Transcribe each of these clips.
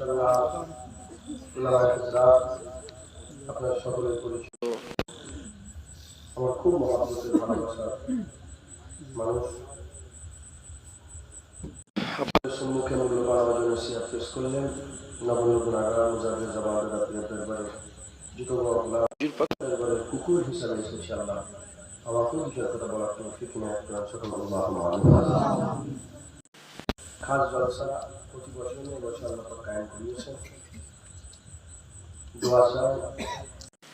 মাশাআল্লাহ উলামায়ে হযরত আপনার সকলের পরিচিত আমার খুব মহব্বতের ভালোবাসার মানুষ আপনাদের সম্মুখে মূল্যবান আলোচনা নসিহত পেশ করলেন নবীন গুনাহগার মুজাহিদ জামাতের রাতের দরবারে দরবারে কুকুর হিসাবে ইনশাআল্লাহ আমাকে দুটো কথা বলার তৌফিক নায়েব করেন সকল আল্লাহুম্মা আমিন। খাস জলসা প্রতি বছর বছর আল্লাহ পাক কায়েম করিয়েছেন। দোয়া চাই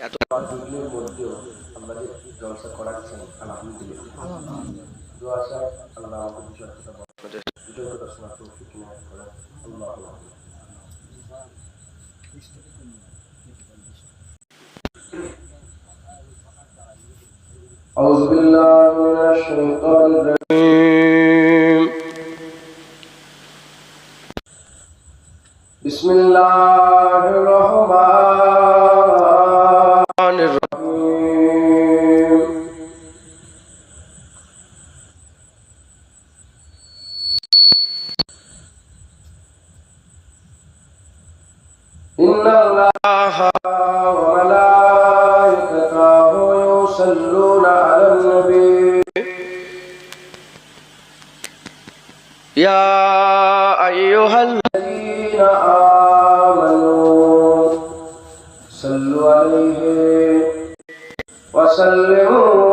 এত বিঘ্নের মধ্যেও আল্লাহ যে জলসা করাচ্ছেন আলহামদুলিল্লাহ। দোয়া চাই আল্লাহ আমাকে দুটো কথা শোনার তৌফিক নায়েব করেন আল্লাহুম্মা আমিন। أعوذ بالله من الشيطان الرجيم بسم الله الرحمن الرحيم إن الله وملائكته يصلون على النبي يا أيها الذين آمنوا صلوا عليه وسلموا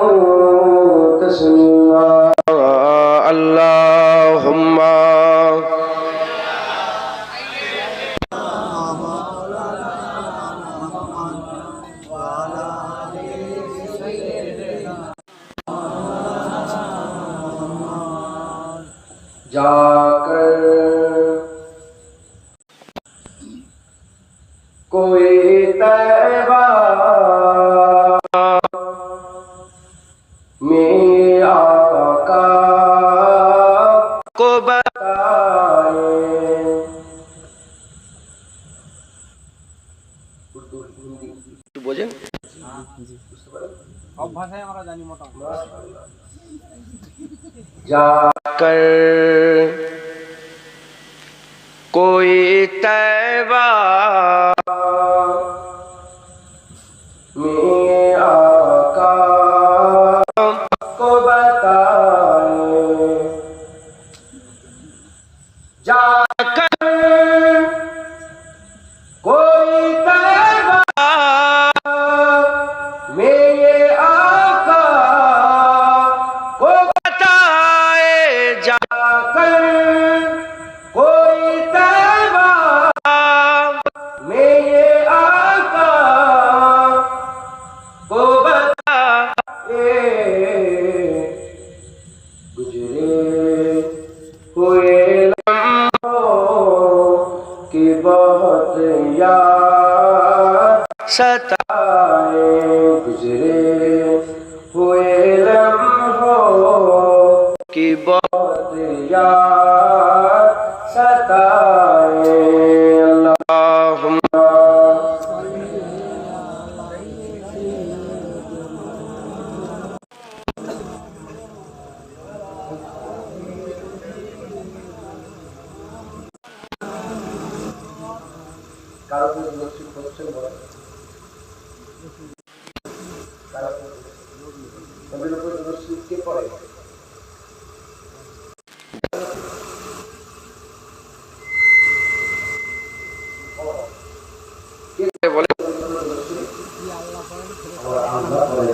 تسليما اللهم जाकर कोई तैबा में आका को बताए। उर्दू हिंदी बोझें अब भाषा हमारा जानी मोटा जाकर कोई तैबा में आका को बताए। जाकर कोई तैबा में आका को बताए। जाकर कोई तैबा में आका को बताए। गुजरे हुए लम्हों की बहुत याद सताए। गुजरे हुए लम्हों की बहुत याद सताए। अल्लाहुम्मा কারো কোনো নসিব করছেন বলেন কারো নবীর উপর নসিব কে পড়ে কে বলে আল্লাহ পড়ে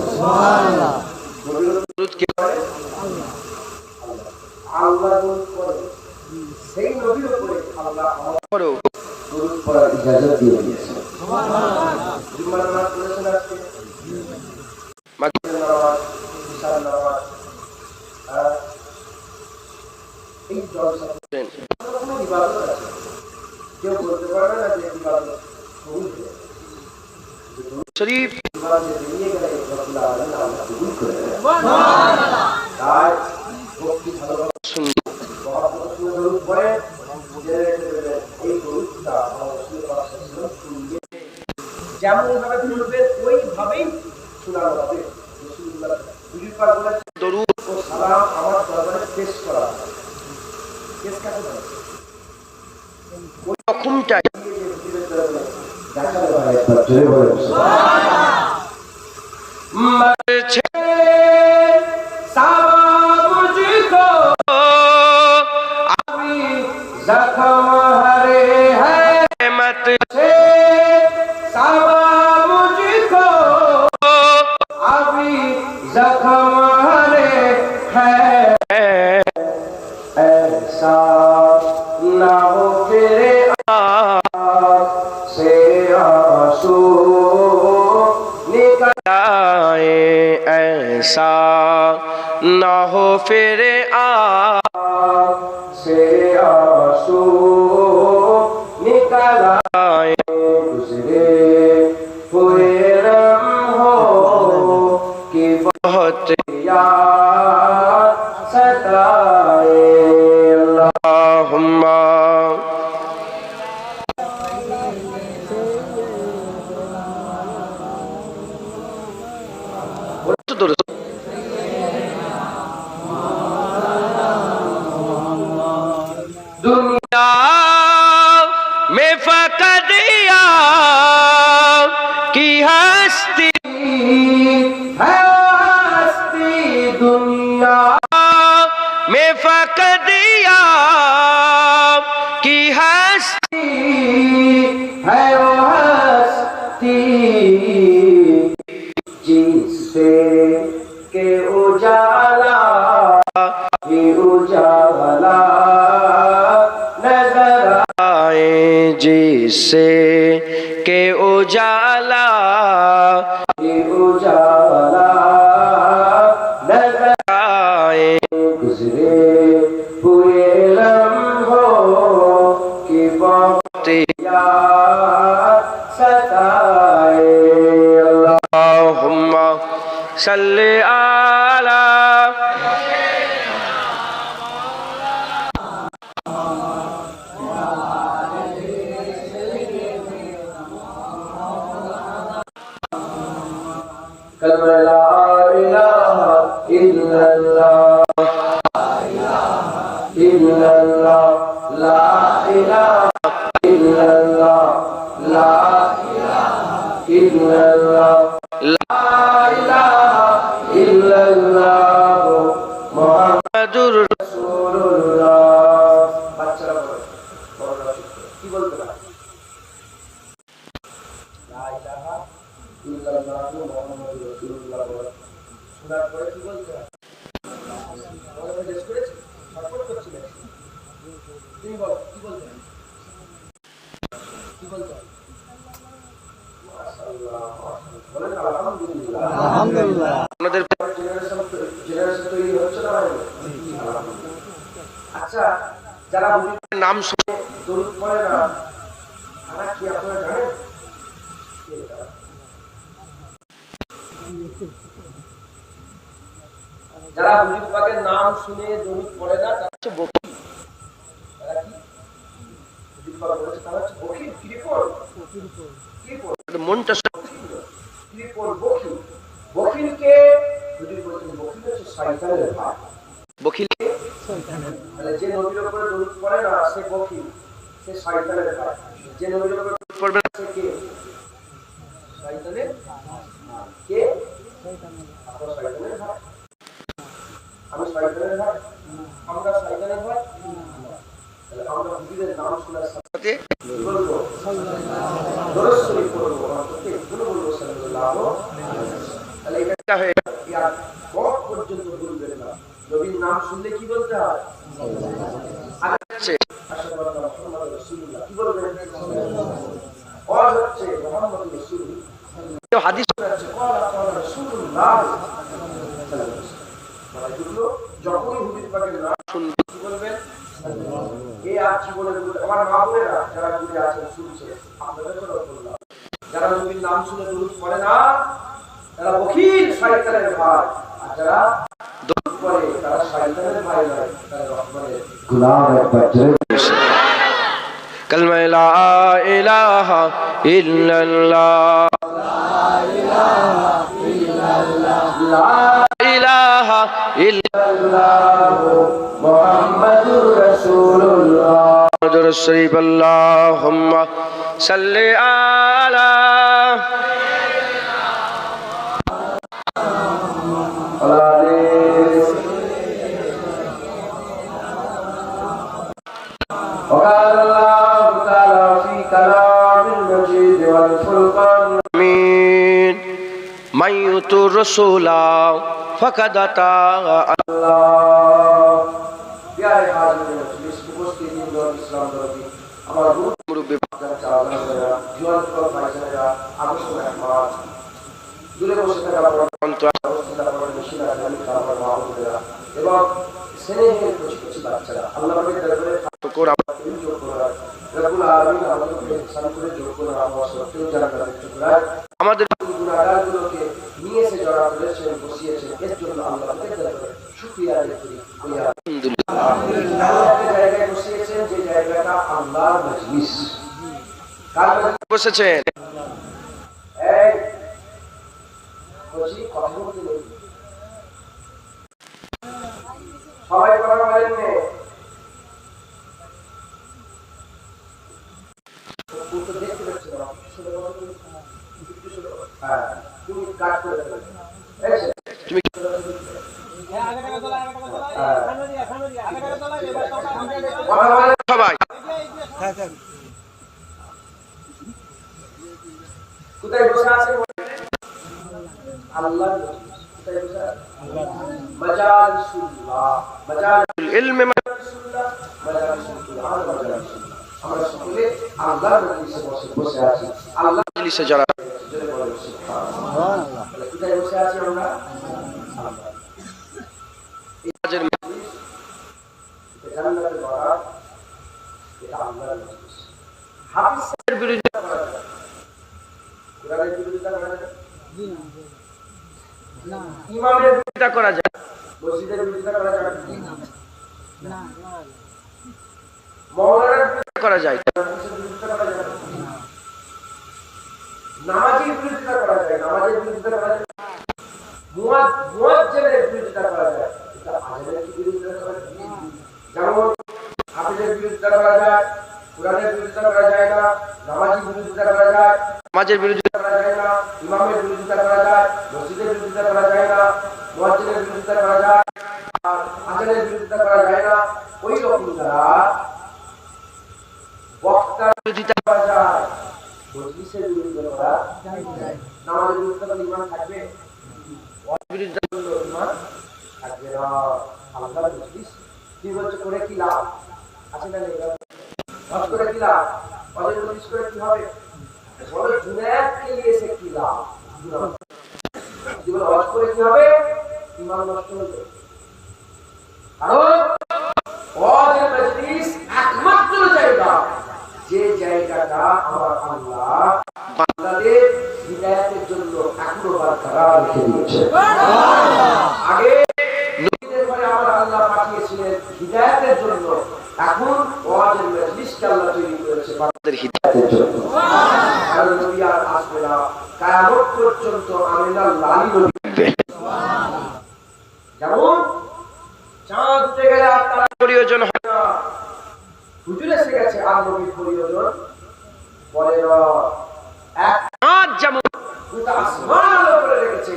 সুবহানাল্লাহ। নবীর উপর কে পড়ে আল্লাহ পড়ে সেই নবীর উপরে আল্লাহ পড়ো দরুদ পড়ার ইজাজত দিয়ে দিয়েছে। সুবহানাল্লাহ। জুমার নামাজ পড়েছেন আজকে মাগরিবের নামাজ ইশার নামাজ এই জলসা করেন কোনো ইবাদত আছে কেউ বলতে পারবে না যে ইবাদত কবুল হয়ে শরীফ ইবাদত নিয়ে গেলে রব্বুল আলামিন আল্লাহ কবুল করে দেন। সুবহানাল্লাহ। তাই ভক্তি ভালোবাসা সুন্দর মহব্বত দরুদ পড়ে এই দরুদটা রাসূল পাক সাল্লাল্লাহু আলাইহি ওয়াসাল্লাম যেমন ভাবে পড়বে ওইভাবেই শোনানো হবে। রাসূলুল্লাহ বুঝি পাক বলেছেন দরুদ ও সালাম আমার দরবারে পেশ করা। পেশ কাকে বলে? ওই রকমটাই দেখাতে পারে একবার জোরে বলে মারছে সাবা মুঝকো আবি জখম হরে হ্যায় মত से सावा मुझको अभी जख्म हरे है ऐसा ना हो तेरे से आंसू निकल आए ऐसा ना हो फिर से आंसू निकल आए गुजरे हुए लम्हों की बहुत याद सताए अल्लाहुम्मा दुनिया में फकत की हस्ती है हस्ती दुनिया में फकत की हस्ती है वो हस्ती जिससे के उजाला ही उजाला नजर आए जिससे के उजाला ही उजाला नजर आए गुजरे हुए लम्हों की बहुत याद सताए अल्लाहुम्मा सल्ली अला कलमा ला इलाहा इल्लल्लाह इल्लल्लाह ला इलाहा इल्लल्लाह ला इलाहा इल्लल्लाह ला इलाहा इल्लल्लाह मुहम्मदुर রাসূলুল্লাহ বাচ্চারা বলে বড়রা কি বলতে পারে লা ইলাহা ইল্লাল্লাহ মুহাম্মাদুর রাসূলুল্লাহ শোনার পরে কি বলতে হয় বড়রা জিজ্ঞেস করেছে সাপোর্ট করছিলেন তুমি বল কি বলতে হয় কি বলতে হয় মাশাআল্লাহ বলেন আলহামদুলিল্লাহ আলহামদুলিল্লাহ আমাদের জেনারেশন তৈরি হচ্ছে না আচ্ছা যারা হুজুরের নাম শুনে দরুদ পড়ে না তারা কি আপনারা জানেন যারা হুজুর পাকের নাম শুনে দরুদ পড়ে না তারা হচ্ছে বকিল তারা কি হুজুর পাক বলেছে তারা হচ্ছে বকিল কৃপণ মনটা কৃপণ বকিল বকিলকে হুজুর বলেছেন বকিল হচ্ছে শয়তানের ভাই বকিল শয়তানের যে নবীর উপরে দরুদ পড়ে না সে বকিল সে শয়তানের ভাই যে নবীর উপরে দরুদ পড়বে না সে কে শয়তানের কে শয়তানের আপনারা শয়তানের ভাই আমি শয়তানের ভাই আমরা শয়তানের ভাই তাহলে আমরা হুজুরের নাম শোনার সাথে বলবো সাল্লাল্লাহু দরুদ শরীফ পড়বো অন্তত গুলো বলবো সাল্লাল্লাহু তাহলে এটা হয়ে ইয়ার কত পর্যন্ত বলবেন না নবীর নাম শুনলে কি বলতে হয় আচ্ছা আশহাদু আন্না মুহাম্মাদুর রাসূলুল্লাহ কি বলবেন ওয়াজ হচ্ছে মুহাম্মাদুর রাসূলুল্লাহ কেউ হাদিস আছে ক্বালা ক্বালা রাসূলুল্লাহ মানে এগুলো যখনই হুজুর পাকের নাম শুনবে কি বলবেন এই আর জীবনে আমার মা বোনেরা যারা দূরে আছেন শুনছে আপনাদের জন্য বললাম যারা নবীর নাম শুনে দরুদ পড়ে না তারা বকিল শয়তানের ভাই আর যারা দরুদ পড়ে তারা শয়তানের ভাই নয় তারা রহমানের গোলাম একবার জোরে কালমা লা ইলাহা ইল্লাল্লাহ লা ইলাহা ইল্লাল্লাহ লা ইলাহা ইল্লাল্লাহ মুহাম্মাদুর রাসূলুল্লাহ الشريف اللهم صل على وقال الله تعالى في كلام المجيد والفرقان الحميد من يطع الرسول فقد اطاع الله প্যারে হাজির উপস্থিত ইসলাম ধর্মী আমার মুরব্বী জীবন ভাইজানেরা আদর্শ একমাত দূরে বসে থাকা এবং স্নেহের কচি কচি বাচ্চারা আল্লাহর দরবারে আমাদের গুনাহগারগুলোকে নিয়ে এসে জড়া করেছেন বসিয়েছেন এর জন্য আল্লাহকে দরবারে শুকরিয়া আদায় করি আলহামদুলিল্লাহ জায়গায় বসিয়েছেন যে জায়গাটা আল্লাহর মজলিস কার বসেছেন এই কচি কথা বলতে নেই সবাই কথা বলেন নে তো দেখতে পাচ্ছি না হ্যাঁ তুমি কাজ করে তুমি সবাই কোথায় বসে আছে আল্লাহ কোথায় বসে আছে মাজালিসুল্লাহ মাজালিসুল ইলম মাজালিসুল্লাহ মাজালিসুল আলম মাজালিসুল্লাহ আমরা সকলে আল্লাহর মজলিসে বসে আছি আল্লাহর মজলিসে যারা সুবহানাল্লাহ কোথায় বসে আছি আমরা কাজের মজলিস এটা জান্নাতের বারাত এটা আল্লাহর মজলিস হাদিসের বিরোধিতা করা যায় কোরআনের বিরোধিতা করা যায় না ইমামের বিরোধিতা করা যায় মসজিদের বিরোধিতা করা যায় না মওলানার বিরোধিতা করা যায় নামাজের বিরোধিতা করা যায় নামাজের বিরোধিতা করা যায় মুয়াজ্জিনের বিরোধিতা করা যায় এটা আজানের বিরোধিতা করা যায় যেমন হাফেজের বিরোধিতা করা যায় কোরআনের বিরোধিতা করা যায় না নামাজের বিরোধিতা করা যায় নামাজের বিরোধিতা করা যায় না ইমামের বিরোধিতা করা যায় মসজিদের বিরোধিতা করা যায় না মুয়াজ্জিনের বিরোধিতা করা যায় আর আজানের বিরোধিতা করা যায় না ওই রকম যারা বক্তার বিরোধিতা করা যায় মজলিসের বিরোধিতা করা যায় নামাজের বিরোধিতা করলে ঈমান থাকবে বিরোধিতা করলে ঈমান থাকবে না আল্লাহর মজলিস কি বলছে করে কি লাভ আছে না হজ করে কি লাভ হজের মজলিস করে কি হবে বলে জুনায়েদ কে লিয়ে সে কি লাভ জীবন হজ করে কি হবে ঈমান নষ্ট হয়ে যাবে কারণ হজের মজলিস একমাত্র জায়গা যে জায়গাটা আমার আল্লাহ বান্দাদের হিদায়াতের জন্য এখনো বরকরার রেখে দিয়েছে আগে নবীদের পরে আমার আল্লাহ পাঠিয়েছিলেন হিদায়াতের জন্য এখন ওয়াজের মজলিসকে আল্লাহ তৈরি করেছে বান্দাদের হিদায়াতের জন্য কারণ নবী আর আসবে না কিয়ামত পর্যন্ত আমিনার লালি নবী সুবহানাল্লাহ যেমন চাঁদ উঠে গেলে আর তার প্রয়োজন হয় না হুজুর এসে গেছে আর নবীর প্রয়োজন পরে না এক চাঁদ যেমন গোটা আসমান আলো করে রেখেছে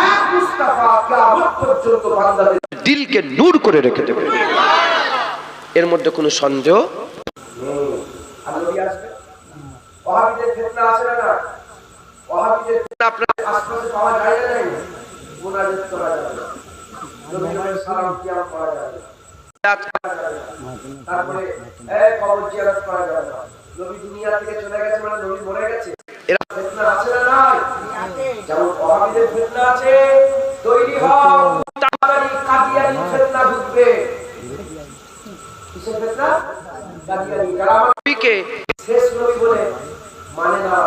এক মুস্তাফা কিয়ামত পর্যন্ত বান্দাদের দিলকে নূর করে রেখে দেবে এর মধ্যে কোনো সন্দেহ নেই আর নবী আসবে ওয়াহাবিদের ফিতনা আছে না ওয়াহাবিদের ফিতনা আপনার আশপাশে পাওয়া যায় না নাই মুনাজাত করা যাবে নবীর সালাম কিয়াম করা যাবে তারপরে এক কবর জিয়ারত করা যাবে না নবী দুনিয়া থেকে চলে গেছে মানে নবী মরে গেছে এরা ফিতনা আছে না নাই যেমন ওয়াহাবিদের ফিতনা আছে তৈরি হও তাড়াতাড়ি কাদিয়ানি ফিতনা ঢুকবে কিসের ফিতনা কাদিয়ানি যারা নবীকে শেষ নবী বলে মানে না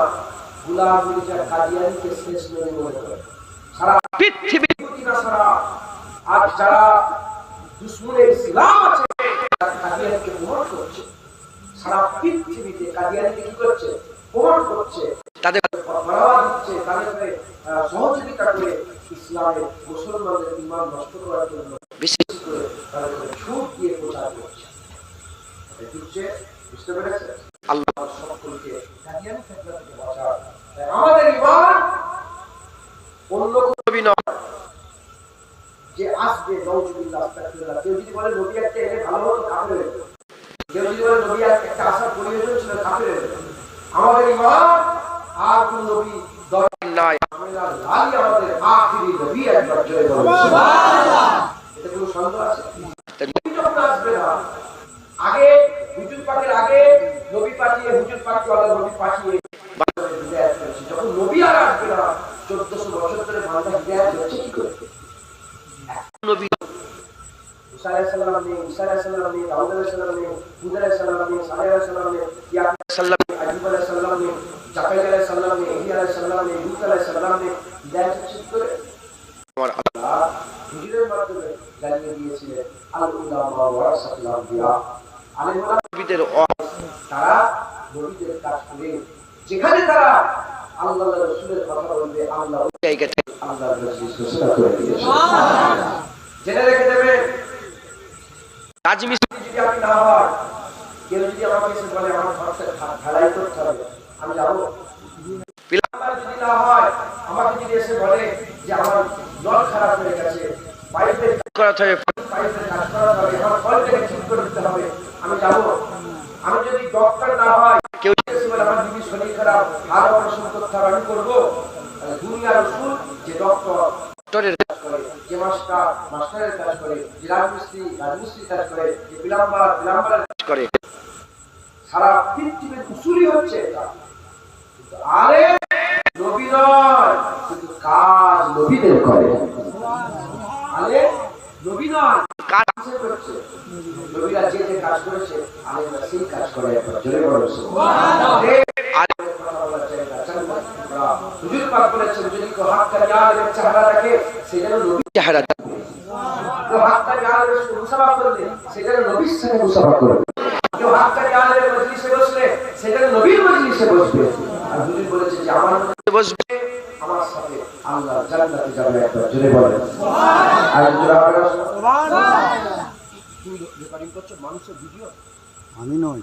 গোলাম মির্জা কাদিয়ানিকে শেষ নবী বলে সারা পৃথিবীর নাসারা আর যারা দুশমনে ইসলাম আছে কাদিয়ানিকে প্রমোট করছে সারা পৃথিবীতে কাদিয়ানিকে কি করছে প্রমোট করছে তাদের বাড়াওয়া দিচ্ছে তাদের সহযোগিতা করে ইসলামে মুসলমানদের ঈমান নষ্ট করার জন্য বিশেষ করে তাদের ছুট দিয়ে প্রচার করছে বুঝতে পেরেছেন? আল্লাহ সকলকে কাদিয়ানি ফিতনা থেকে বাঁচান। আমাদের ঈমান অন্য কোনো নবী নয় যে আসবে নাউজুবিল্লাহ আস্তাগফিরুল্লাহ। কেউ যদি বলে নবী একটা এলে ভালো হতো, কাফের হয়ে যাবে। কেউ যদি বলে নবী একটা আসার প্রয়োজন ছিল, কাফের হয়ে যাবে। আমাদের ঈমান আর কোন নবী দরকার নাই। আমরা লালি আমাদের আখিরি নবী একবার জয় বলুন সুবহানাল্লাহ। এতে কোনো সন্দেহ আছে? নবী যখন আসবে না, আগে হুজুর পাকের আগে নবী পাঠিয়ে হুজুর পাককে আল্লাহ নবী পাঠিয়ে হিদায়াত করেছে। যখন নবী আর আসবে না, 1400 বছর ধরে বান্দা হিদায়াত হচ্ছে কি করে? নবী মুসা আলাইহিস সালাম নেই, ঈসা আলাইহিস সালাম নেই, দাউদ আলাইহিস সালাম নেই, হুদ আলাইহিস সালাম নেই, সালেহ আলাইহিস সালাম নেই, ইয়াহ আলাইহিস সালাম নেই, আইয়ুব আলাইহিস সালাম নেই, জাকারিয়া আলাইহিস সালাম নেই, ইহয়া আলাইহিস সালাম নেই, লূত আলাইহিস সালাম নেই। হিদায়াত হচ্ছে কি করে? আমার আল্লাহ হুজুরের মাধ্যমে জানিয়ে দিয়েছিলেন আল উলামা ওয়ারাসাতুল আম্বিয়া। আলেমরা নবীদের তারা নবীদের কাজ করে যেখানে তারা আল্লাহর রাসূলের কথা বলবে, আল্লাহ ওই জায়গাতে আল্লাহর রাসূল ঘোষণা করে দিয়েছেন। সুবহানাল্লাহ। জেনে রেখে দেবেন, রাজমিস্ত্রি যদি আপনি না হয়, কেউ যদি আমাকে এসে বলে আমার ঘরটা ঢালাই করতে হবে, আমি যাবো? প্লাম্বার যদি না হয়, আমাকে যদি এসে বলে যে আমার নল খারাপ হয়ে গেছে, পাইপের কাজ করাতে হবে, পাইপের কাজ করাতে হবে, আমার কলটাকে ঠিক করে দিতে হবে, আমি যাবো? আমি যদি ডক্টর না হয়, কেউ এসে বলে আমার বিবি শরীর খারাপ, হাড় অপারেশন করতে হবে, আমি করবো? দুনিয়ার রাসূল যে ডক্টর ডক্টরের কাজ করে, যে মাস্টার মাস্টারের কাজ করে, যে রাজমিস্ত্রির কাজ করে, যে প্লাম্বারের কাজ করে, সারা পৃথিবীর উসুলই হচ্ছে এটা। কিন্তু আলেম নবী নয়, কিন্তু কাজ নবীদের করে। আলেম নবী নয়, কাজ করছে। নবীরা যে যে কাজ করেছে, আলেমরা সেই কাজ করে। একবার জোরে বলুন সুবহানাল্লাহ। আলেমের কথা বলা যায় না, জান্নাত আমরা হুজুর পাক বলেছেন, যদি কেউ হাক্কান আলেমের চেহারা দেখে, সে যেন নবীর চেহারা দেখে। কেউ হাক্কান আলেমের সাথে মুসাফা করলে, সে যেন নবীর সাথে মুসাফা করবে। কেউ হাক্কান আলেমের মজলিসে বসলে, সে যেন নবীর মজলিসে বসবে। আর হুজুর বলেছে যে আমার মজলিসে বসবে, আমার সাথে আল্লাহ জান্নাতে যাবে। একবার জোরে বলেন সুবহানাল্লাহ। আর জোরে বলেন সুবহানাল্লাহ। তুমি রেকর্ডিং করছো মানুষের ভিডিও? আমি নই,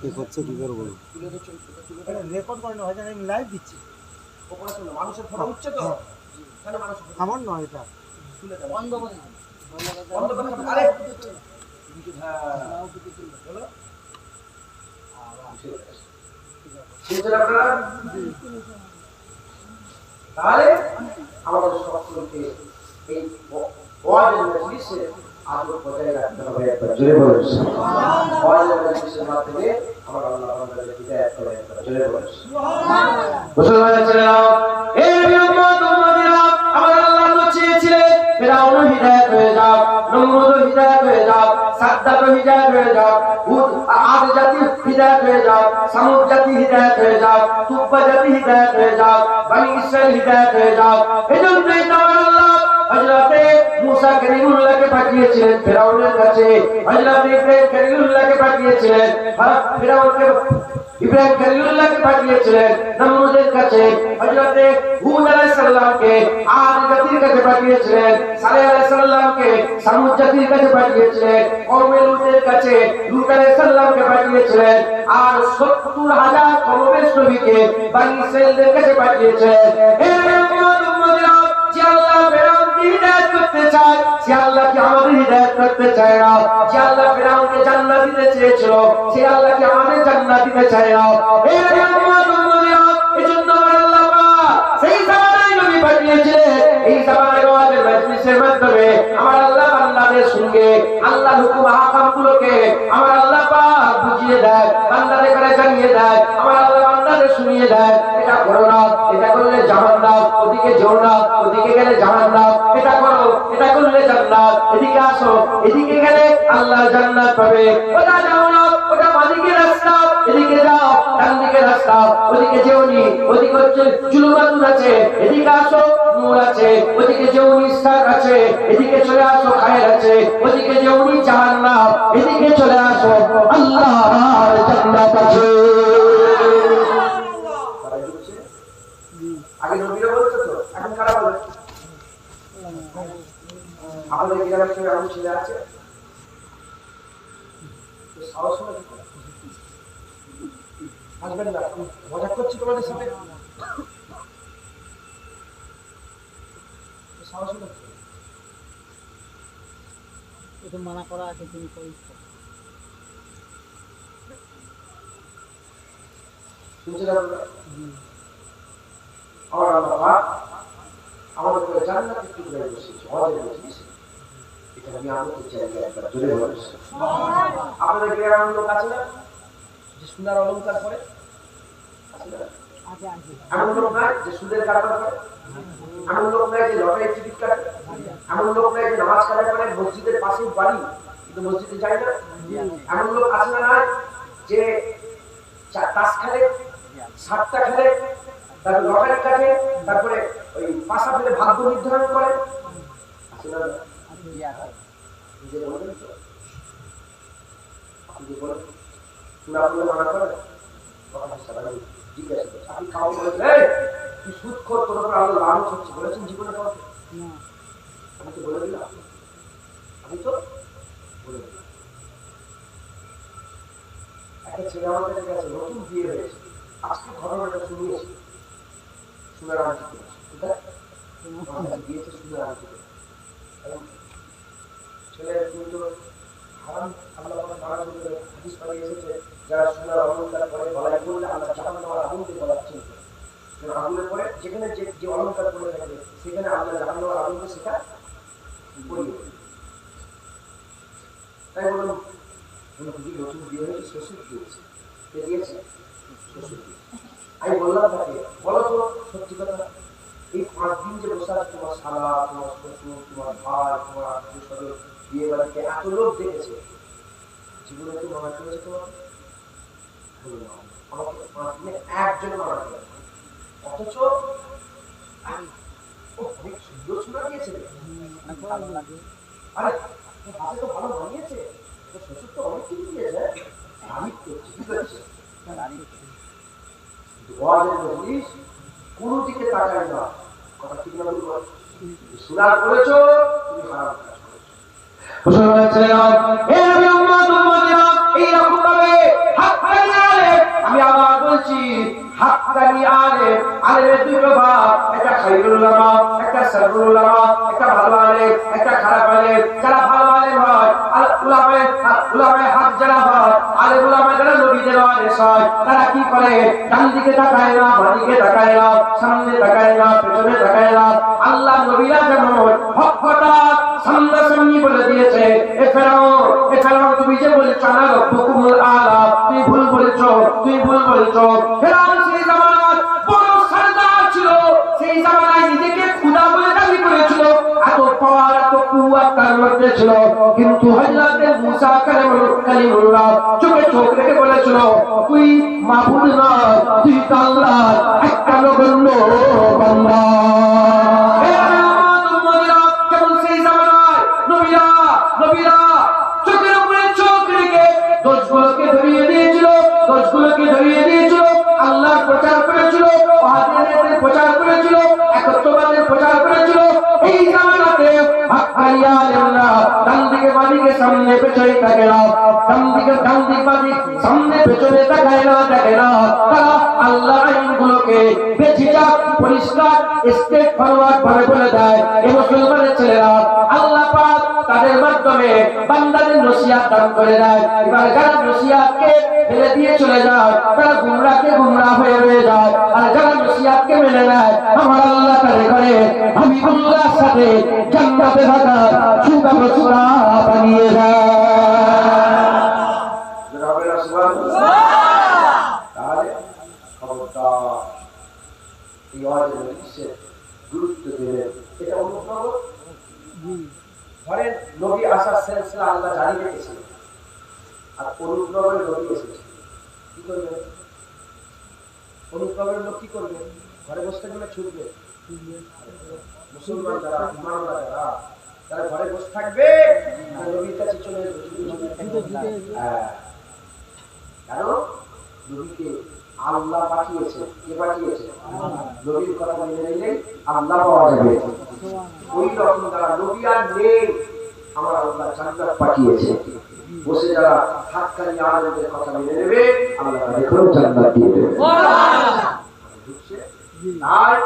কে করছে কি করে বলো? তুলে দিচ্ছ, রেকর্ড করানো হয় না, আমি লাইভ দিচ্ছি। ওপরে শুনো, মানুষের ফটো উঠছে তো, কেন মানুষের আমার নয় এটা, তুলে দাও, বন্ধ করে দাও, বন্ধ করে দাও। আরে হ্যাঁ বলো, শুনছেন আপনারা? তাহলে আমাদের সকলকে এই ওয়াজের মজলিসে আদব বজায় রাখতে হবে। একবার জোরে বলুন সুবহানাল্লাহ। ওয়াজের মজলিসের মাধ্যমে আমার আল্লাহ আমাদেরকে হিদায়াত করে। একবার জোরে বলুন সুবহানাল্লাহ। মুসলমানের ছেলেরা, এই উম্মত উম্মতিরা, আমার আল্লাহ তো চেয়েছিলেন ফিরআউন হিদায়াত হয়ে যাক, নমরুদ হিদায়াত হয়ে যাক, সাদ্দাত হিদায়াত হয়ে যাক, আদ জাতি হিদায়াত হয়ে যাক, সামুদ জাতি হিদায়াত হয়ে যাক, তুব্বা জাতি হিদায়াত হয়ে যাক, বনি ইসরাইল হিদায়াত হয়ে যাক। এজন্যই তো আমার আল্লাহ হযরতে মুসা কালিমুল্লাহকে পাঠিয়েছিলেন ফিরআউনের কাছে, হযরতে ইব্রাহিম কালিমুল্লাহকে পাঠিয়েছিলেন ফিরআউনকে, ইব্রাহিম খলিলুল্লাহকে পাঠিয়েছিলেন নমরুদের কাছে, হযরতে হুদ আলাইহিস সালামকে আদ জাতির কাছে পাঠিয়েছিলেন, সালেহ আলাইহিস সালামকে সামুদ জাতির কাছে পাঠিয়েছিলেন, কওমে লূতের কাছে লূত আলাইহিস সালামকে পাঠিয়েছিলেন, আর ৭০,০০০ কওমের নবীকে বনি ইসরাইলদের কাছে পাঠিয়েছিলেন। হে উম্মত উম্মতিরা, যে আল্লাহ ফিরআউনকে হিদায়াত করতে চায়, সে আল্লাহ কি আমাদের হিদায়াত করতে চায় না? যে আল্লাহ ফিরআউনকে জান্নাত দিতে চেয়েছিল, সে আল্লাহ কি আমাদের জান্নাত দিতে চায় না? হে উম্মত উম্মতিরা, এজন্য আমার আল্লাহ পাক সেই জামানায় নবী পাঠিয়েছিলেন। এই জামানায় ওয়াজের মজলিসের মাধ্যমে আমার আল্লাহ বান্দাদের সঙ্গে আল্লাহর হুকুম আহকামগুলোকে আমার আল্লাহ পাক বুঝিয়ে দেয়, বান্দাদের করে জানিয়ে দেয়, আমার আল্লাহ বান্দাদের শুনিয়ে দেয়, এটা করো না, এটা করলে জাহান্নাম, ওদিকে যেও না, ওদিকে গেলে জাহান্নাম, এটা করো, এটা করলে জান্নাত, এদিকে আসো, এদিকে গেলে আল্লাহ জান্নাত পাবে, ওটা যাও না, ওটা বাঁদিকে রাস্তা, এদিকে যাও, ডান দিকে রাস্তা, ওদিকে যেওনি, ওদিকে হচ্ছে জুলুমাতুন আছে, এদিকে আসো নূর আছে, ওদিকে যেওনি ইসহাক আছে, এদিকে চলে আসো খায়র আছে, ওদিকে যেওনি জাহান্নাম, এদিকে চলে আসো আল্লাহর জান্নাত আছে। আগে নবীরা বলতো তো, এখন কারা বলে? আমাদের গ্রামের সঙ্গে এমন ছেলে আছে, সাহস আসবেন না, মজা করছি তোমাদের সাথে। সাহস করছে এটা মানা করা আছে, তুমি করিস। শুনছিলাম আমার আল্লাহ আমাদের করে জান্নাতে টুকরাই বসেছে, হজে বসেছে। এটা আমি আমাদের জায়গায় একবার জোরে বলেছি। আপনাদের গ্রামের লোক আছে না যে সোনার অলংকার করে? আছে না? এমন লোক নাই যে সুদের কারবার করে? এমন লোক নাই যে লটারির টিকিট কাটে? এমন লোক নাই যে নামাজ কালাম করে মসজিদের পাশে বাড়ি কিন্তু মসজিদে যায় না? এমন লোক আছে না নাই যে তাস খেলে, সাতটা খেলে, তারপরে লটারি কাটে, তারপরে ওই পাশা ফেলে ভাগ্য নির্ধারণ করে? আছে না? নিজে বলবেন তো? আপনি বলেন না, আপনি মানা করেন? জিজ্ঞাসা করছে আপনি খাওয়া বলেছেন তুই সুদ খোর, তোর উপর আল্লাহ লানত হচ্ছে বলেছেন জীবনে কাউকে? আমি তো বলে দিলাম, আমি তো বলে দিলাম। একটা ছেলে আমার কাছে গেছে, নতুন বিয়ে হয়েছে, আজকে ঘটনাটা শুনিয়েছি। সোনার আংটি করেছে, দিয়েছে সোনার আংটি করে। ছেলে কিন্তু হারাম আল্লাহ মারা করে হাদিস পাঠিয়ে এসেছে, যারা সোনার অলংকার করে গলায় করলে আল্লাহ জাহান্নামের আগুনকে গলাচ্ছেন। আগুনের পরে যেখানে যে অলংকার করে থাকবে সেখানে আল্লাহ জাহান্নামের আগুনকে সেটা পরিয়ে দেবে। তাই বললাম যদি নতুন বিয়ে হয়েছে শ্বশুর দিয়েছে, কে দিয়েছে? শ্বশুর দিয়েছে। আমি বললাম তাকে বলো তো সত্যি কথা, এই 5 দিন যে বসে আছে তোমার শালা, তোমার শ্বশুর, তোমার ভাই, তোমার আত্মীয় স্বজন বিয়ে বাড়িতে এত লোক দেখেছে, জীবনে তো মানা করেছে তোমাকে? আমাকে 5 দিনে একজন মানা করে, অথচ অনেক সুন্দর শোনা দিয়েছে। আরে হাতে তো ভালো বানিয়েছে, শ্বশুর তো অনেক কিছু দিয়েছে, আমি করছি ঠিক আছে। কোন দিকে তাকায় না, কথা ঠিক না বলবো? সুরার করেছো তুমি হারাম কাজ করেছো। আমি আবার বলছি হাক্কানি আলেম, আলেমের দুই প্রভাব, একটা খাইরুল উলামা, একটা সাররুল উলামা, একটা ভালো আলেম, একটা খারাপ আলেম। যারা ভালো আলেম হয়, উলামায়ে হক যারা হয়, আলেম উলামা যারা নবীদের ওয়ারিস হয়, তারা কি করে? ডান দিকে তাকায় না, বাম দিকে তাকায় না, সামনে তাকায় না, পেছনে তাকায় না। আল্লাহ নবীরা যেমন হক কথা সামনাসামনি বলে দিয়েছে, এছাড়াও তুমি যে বলেছ না রব্বুকুমুল আলা, তুমি ভুল বলেছ, তুমি ভুল বলেছ। ফেরাউন সেই জামানায় বড় সরদার ছিল, সেই জামানায় নিজেকে খোদা বলে দাবি করেছিল, এত পাওয়ার এত কুওয়াত তার মধ্যে ছিল। কিন্তু হযরত মুসা কালিমুল্লাহ চোখে চোখ রেখে বলেছিল তুই মাবুদ না, তুই আল্লাহর একটা নগণ্য বান্দা। চোখের উপরে চোখ রেখে দোষগুলোকে ধরিয়ে দিয়েছিল, আল্লাহর প্রচার করেছিল, ওয়াহাবিদের প্রচার করেছিল, একত্ববাদের প্রচার করেছিল। এই জামানাতে হাক্কানি আলেমরা ডান দিকে বাম দিকে সামনে পেছনে তাকায় না, ডান দিকে বাম দিকে সামনে পেছনে তাকায় না। তারা আল্লাহর আইনগুলোকে বেচিটা পরিষ্কার স্টেট ফরওয়ার্ড ভাবে বলে দেয়। এই মুসলমানের ছেলেরা আল্লাহ পাক তাদের মাধ্যমে বান্দাদের নসিহত দান করে দেয়। এবার যারা নসিহতকে ফেলে দিয়ে চলে যায়, তারা গুমরাহ হয়ে রয়ে যায়। আর যারা নসিহতকে মেনে নেয়, আমার আল্লাহ তাদের করে হাবিবুল্লাহর সাথে জান্নাতে থাকার সুব্যবস্থা বানিয়ে দেয়। তাহলে খবরদার এই ওয়াজের বিশেষ গুরুত্ব দেবেন। এটা অনুভব ধরেন নবী আসার সিলসিলা আল্লাহ জারি রেখেছিল, আর অনুপ্রবের নবী এসেছে, কি করবে? অনুপ্রবের লোক কি করবে? ঘরে বসে থাকবে, ছুটবে? মুসলমান যারা ইমানদার যারা ঘরে বসে থাকবে, নবীর কাছে চলে আসবে। কেন? নবীকে আল্লাহ পাঠিয়েছে। কে পাঠিয়েছে? নবীর কথা মেনে নিলেই আল্লাহ পাওয়া যাবে। ওই রকম যারা নবী আর নেই, আমার আল্লাহ জান্নাত পাঠিয়েছে। বসে যারা হাক্কানি আলেমদের কথা মেনে নেবে আল্লাহ তাদেরকেও জান্নাত দিয়ে দেবে। বুঝছে? তাই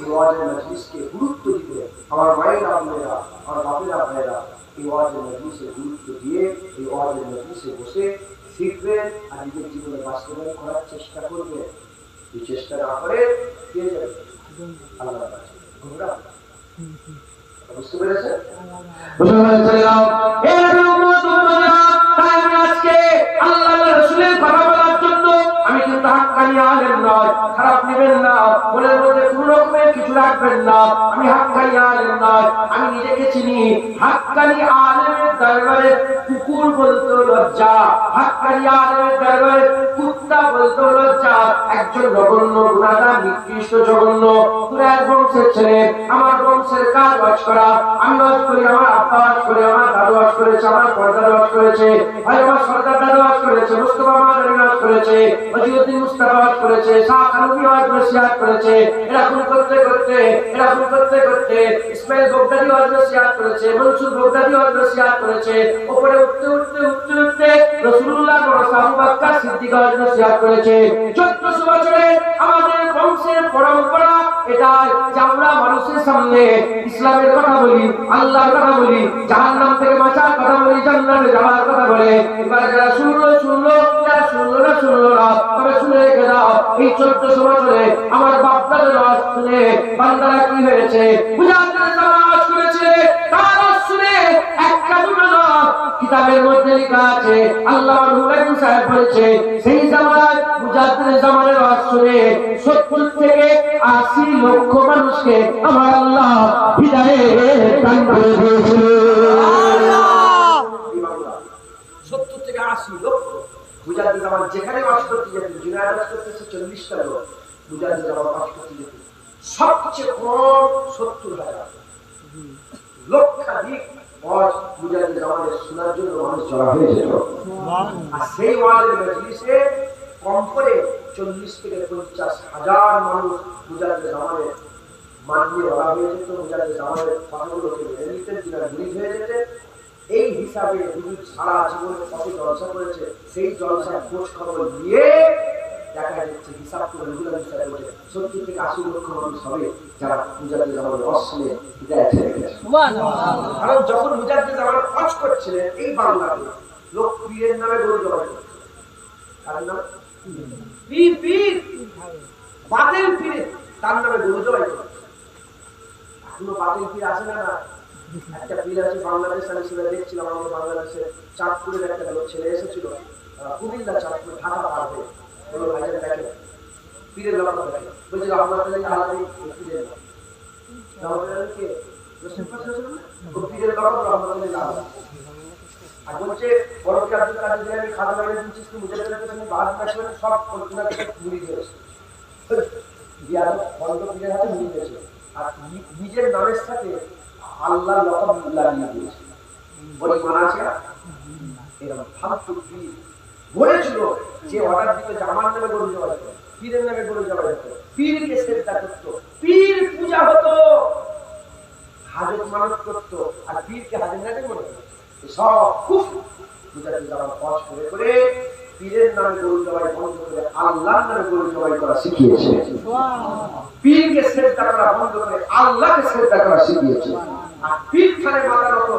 এই ওয়াজের মজলিসকে গুরুত্ব দিতে আমার মায়েরা বোনেরা আমার বাপেরা ভাইয়েরা এই ওয়াজের মজলিসে গুরুত্ব দিয়ে এই ওয়াজের মজলিসে বসে শিখবেন আর নিজের জীবনে বাস্তবায়ন করার চেষ্টা করবে। এই চেষ্টা না করে পেয়ে যাবে আল্লাহ গুমরাহ। বুঝতে পেরেছেন? আজকে আল্লাহ রাসূলের কথা বলার জন্য আমি কিন্তু হাক্কানি আলেম নয়, খারাপ নেবেন না, মনের মধ্যে কোনো রকমের কিছু রাখবেন না। আমি হাক্কানি আলেম নয়, আমি নিজেকে চিনি। হাক্কানি আলেমের দরবারে কুকুর বলতে লজ্জা, হাক্কানি আলেমের দরবারে কুত্তা বলতে লজ্জা। একজন জঘন্য গুনাহগার, নিকৃষ্ট জঘন্য কুরাইশ বংশের ছেলে, আমার বংশের কাজ ওয়াজ করা, আমি ওয়াজ করি, আমার আব্বা ওয়াজ করে, আমার দাদু ওয়াজ করেছে, আমার পরদাদা ওয়াজ করেছে, ভাই আমার সরদার দাদু ওয়াজ করেছে, মুস্তাফা মাদানী ওয়াজ করেছে, ওয়াজিউদ্দিন মুস্তাফা ওয়াজ করেছে, শাহ কানুবি ওয়াজ নসিহত করেছে। এরকম করতে করতে ইসমাইল বগদাদি ওয়াজ নসিহত করেছে, মনসুর বগদাদি ওয়াজ নসিহত করেছে। উপরে উঠতে রাসূলুল্লাহ আবু বকর সিদ্দিক ওয়াজ নসিহত করেছে। 1400 বছরে আমাদের বংশের পরম্পরা এটা যে আমরা মানুষের সামনে ইসলামের কথা বলি, আল্লাহর কথা বলি, জাহান্নাম থেকে বাঁচার কথা বলি, জান্নাতে যাওয়ার কথা বলে। এবার যারা শুনলো, যারা শুনলো না, তবে শুনে রেখে দাও, এই 1400 বছরে আমার বাপ দাদার আওয়াজ শুনে বান্দারা কি হয়েছে? মুজাহিদের আওয়াজ করেছে, তার আওয়াজ শুনে একটা দুটো না, কিতাবের মধ্যে লেখা আছে, আল্লাহ নুরাইন সাহেব বলেছে সেই জামানায় মুজাহিদের জামানের আওয়াজ শুনে 70 থেকে 80 লক্ষ মানুষকে আমার আল্লাহ হিদায়াত দান করে দিয়েছিল। 70 থেকে 80 লক্ষ মুজাহিদ জামান যেখানে বাস করতে যেতেন, জুনায়েদ বাস করতেছে 40টা লোক, মুজাহিদ জামান বাস করতে যেতেন সবচেয়ে কম 70,000 লক্ষাধিক ওয়াজ মুজাহিদ জামানের শোনার জন্য মানুষ জড়ো হয়ে যেত। আর সেই ওয়াজের মজলিসে কম করে 40 থেকে 50,000 মানুষ মুজাহিদ জামানের মানিয়ে ওরা হয়ে যেত, মুজাহিদ জামানের কথাগুলোকে মেনে নিতেন, যারা মুরিদ হয়ে যেতেন। এই হিসাবে হুজুর সারা জীবনে কত জলসা করেছে, সেই জলসার খোঁজ খবর নিয়ে দেখা যাচ্ছে হিসাব করে হুজুর হিসাব করে 70 থেকে 80 লক্ষ মানুষ হবে যারা মুজাহিদ জামানের অশ্লে হিদায়াত হয়ে গেছে। কারণ যখন মুজাহিদ জামান হজ করছিলেন এই বাংলাতে, লোক পীরের নামে গরু জবাই করত। কার নাম? পীর বাতিল পীর, তার নামে গরু জবাই করত। এখনো বাতিল পীর আছে না? একটা পীর আছে বাংলাদেশ, আমি সেটা দেখছিলাম, আমাদের বাংলাদেশে চাঁদপুরের একটা ছেলে এসেছিল, কুমিল্লা চাঁদপুর ঢাকা পার হয়ে বলল ভাইজান দেখেন পীরের লক্ষ্য দেখেন, বলছিল আপনার আলাদা পীরের কে পীরের লক্ষ্য আমাদের আলাদা। আর বলছে বড়কে আব্দুল কাদের জিলানী খাজা বাড়ি দিচ্ছিস তুই মুজাহিদের পেছনে বাদ না করে সব কল্পনা থেকে মুড়ি দিয়েছে, বিয়ার বন্ধ পীরের হাতে মুড়ি দিয়েছে। আর নিজের নামের সাথে আল্লাহ লকব লাগিয়ে দিয়েছে। বলে মানা আছে এরকম ফালতু পীর বলেছিল যে অর্ডার দিতে যে আমার নামে গরু জবাই করো, পীরের নামে গরু জবাই করো, পীরকে সেজদা করতো, পীর পূজা হতো, হাজত মানত করতো, আর পীরকে হাজত নামে মনে করতো। সব খুব মুজাহিদ জামান হজ করে করে পীরের নামে গরু জবাই বন্ধ করে আল্লাহর নামে গরু জবাই করা শিখিয়েছে। পীরকে সেজদা করা বন্ধ করে আল্লাহকে সেজদা করা শিখিয়েছে। আর পীর খানে মাথা নত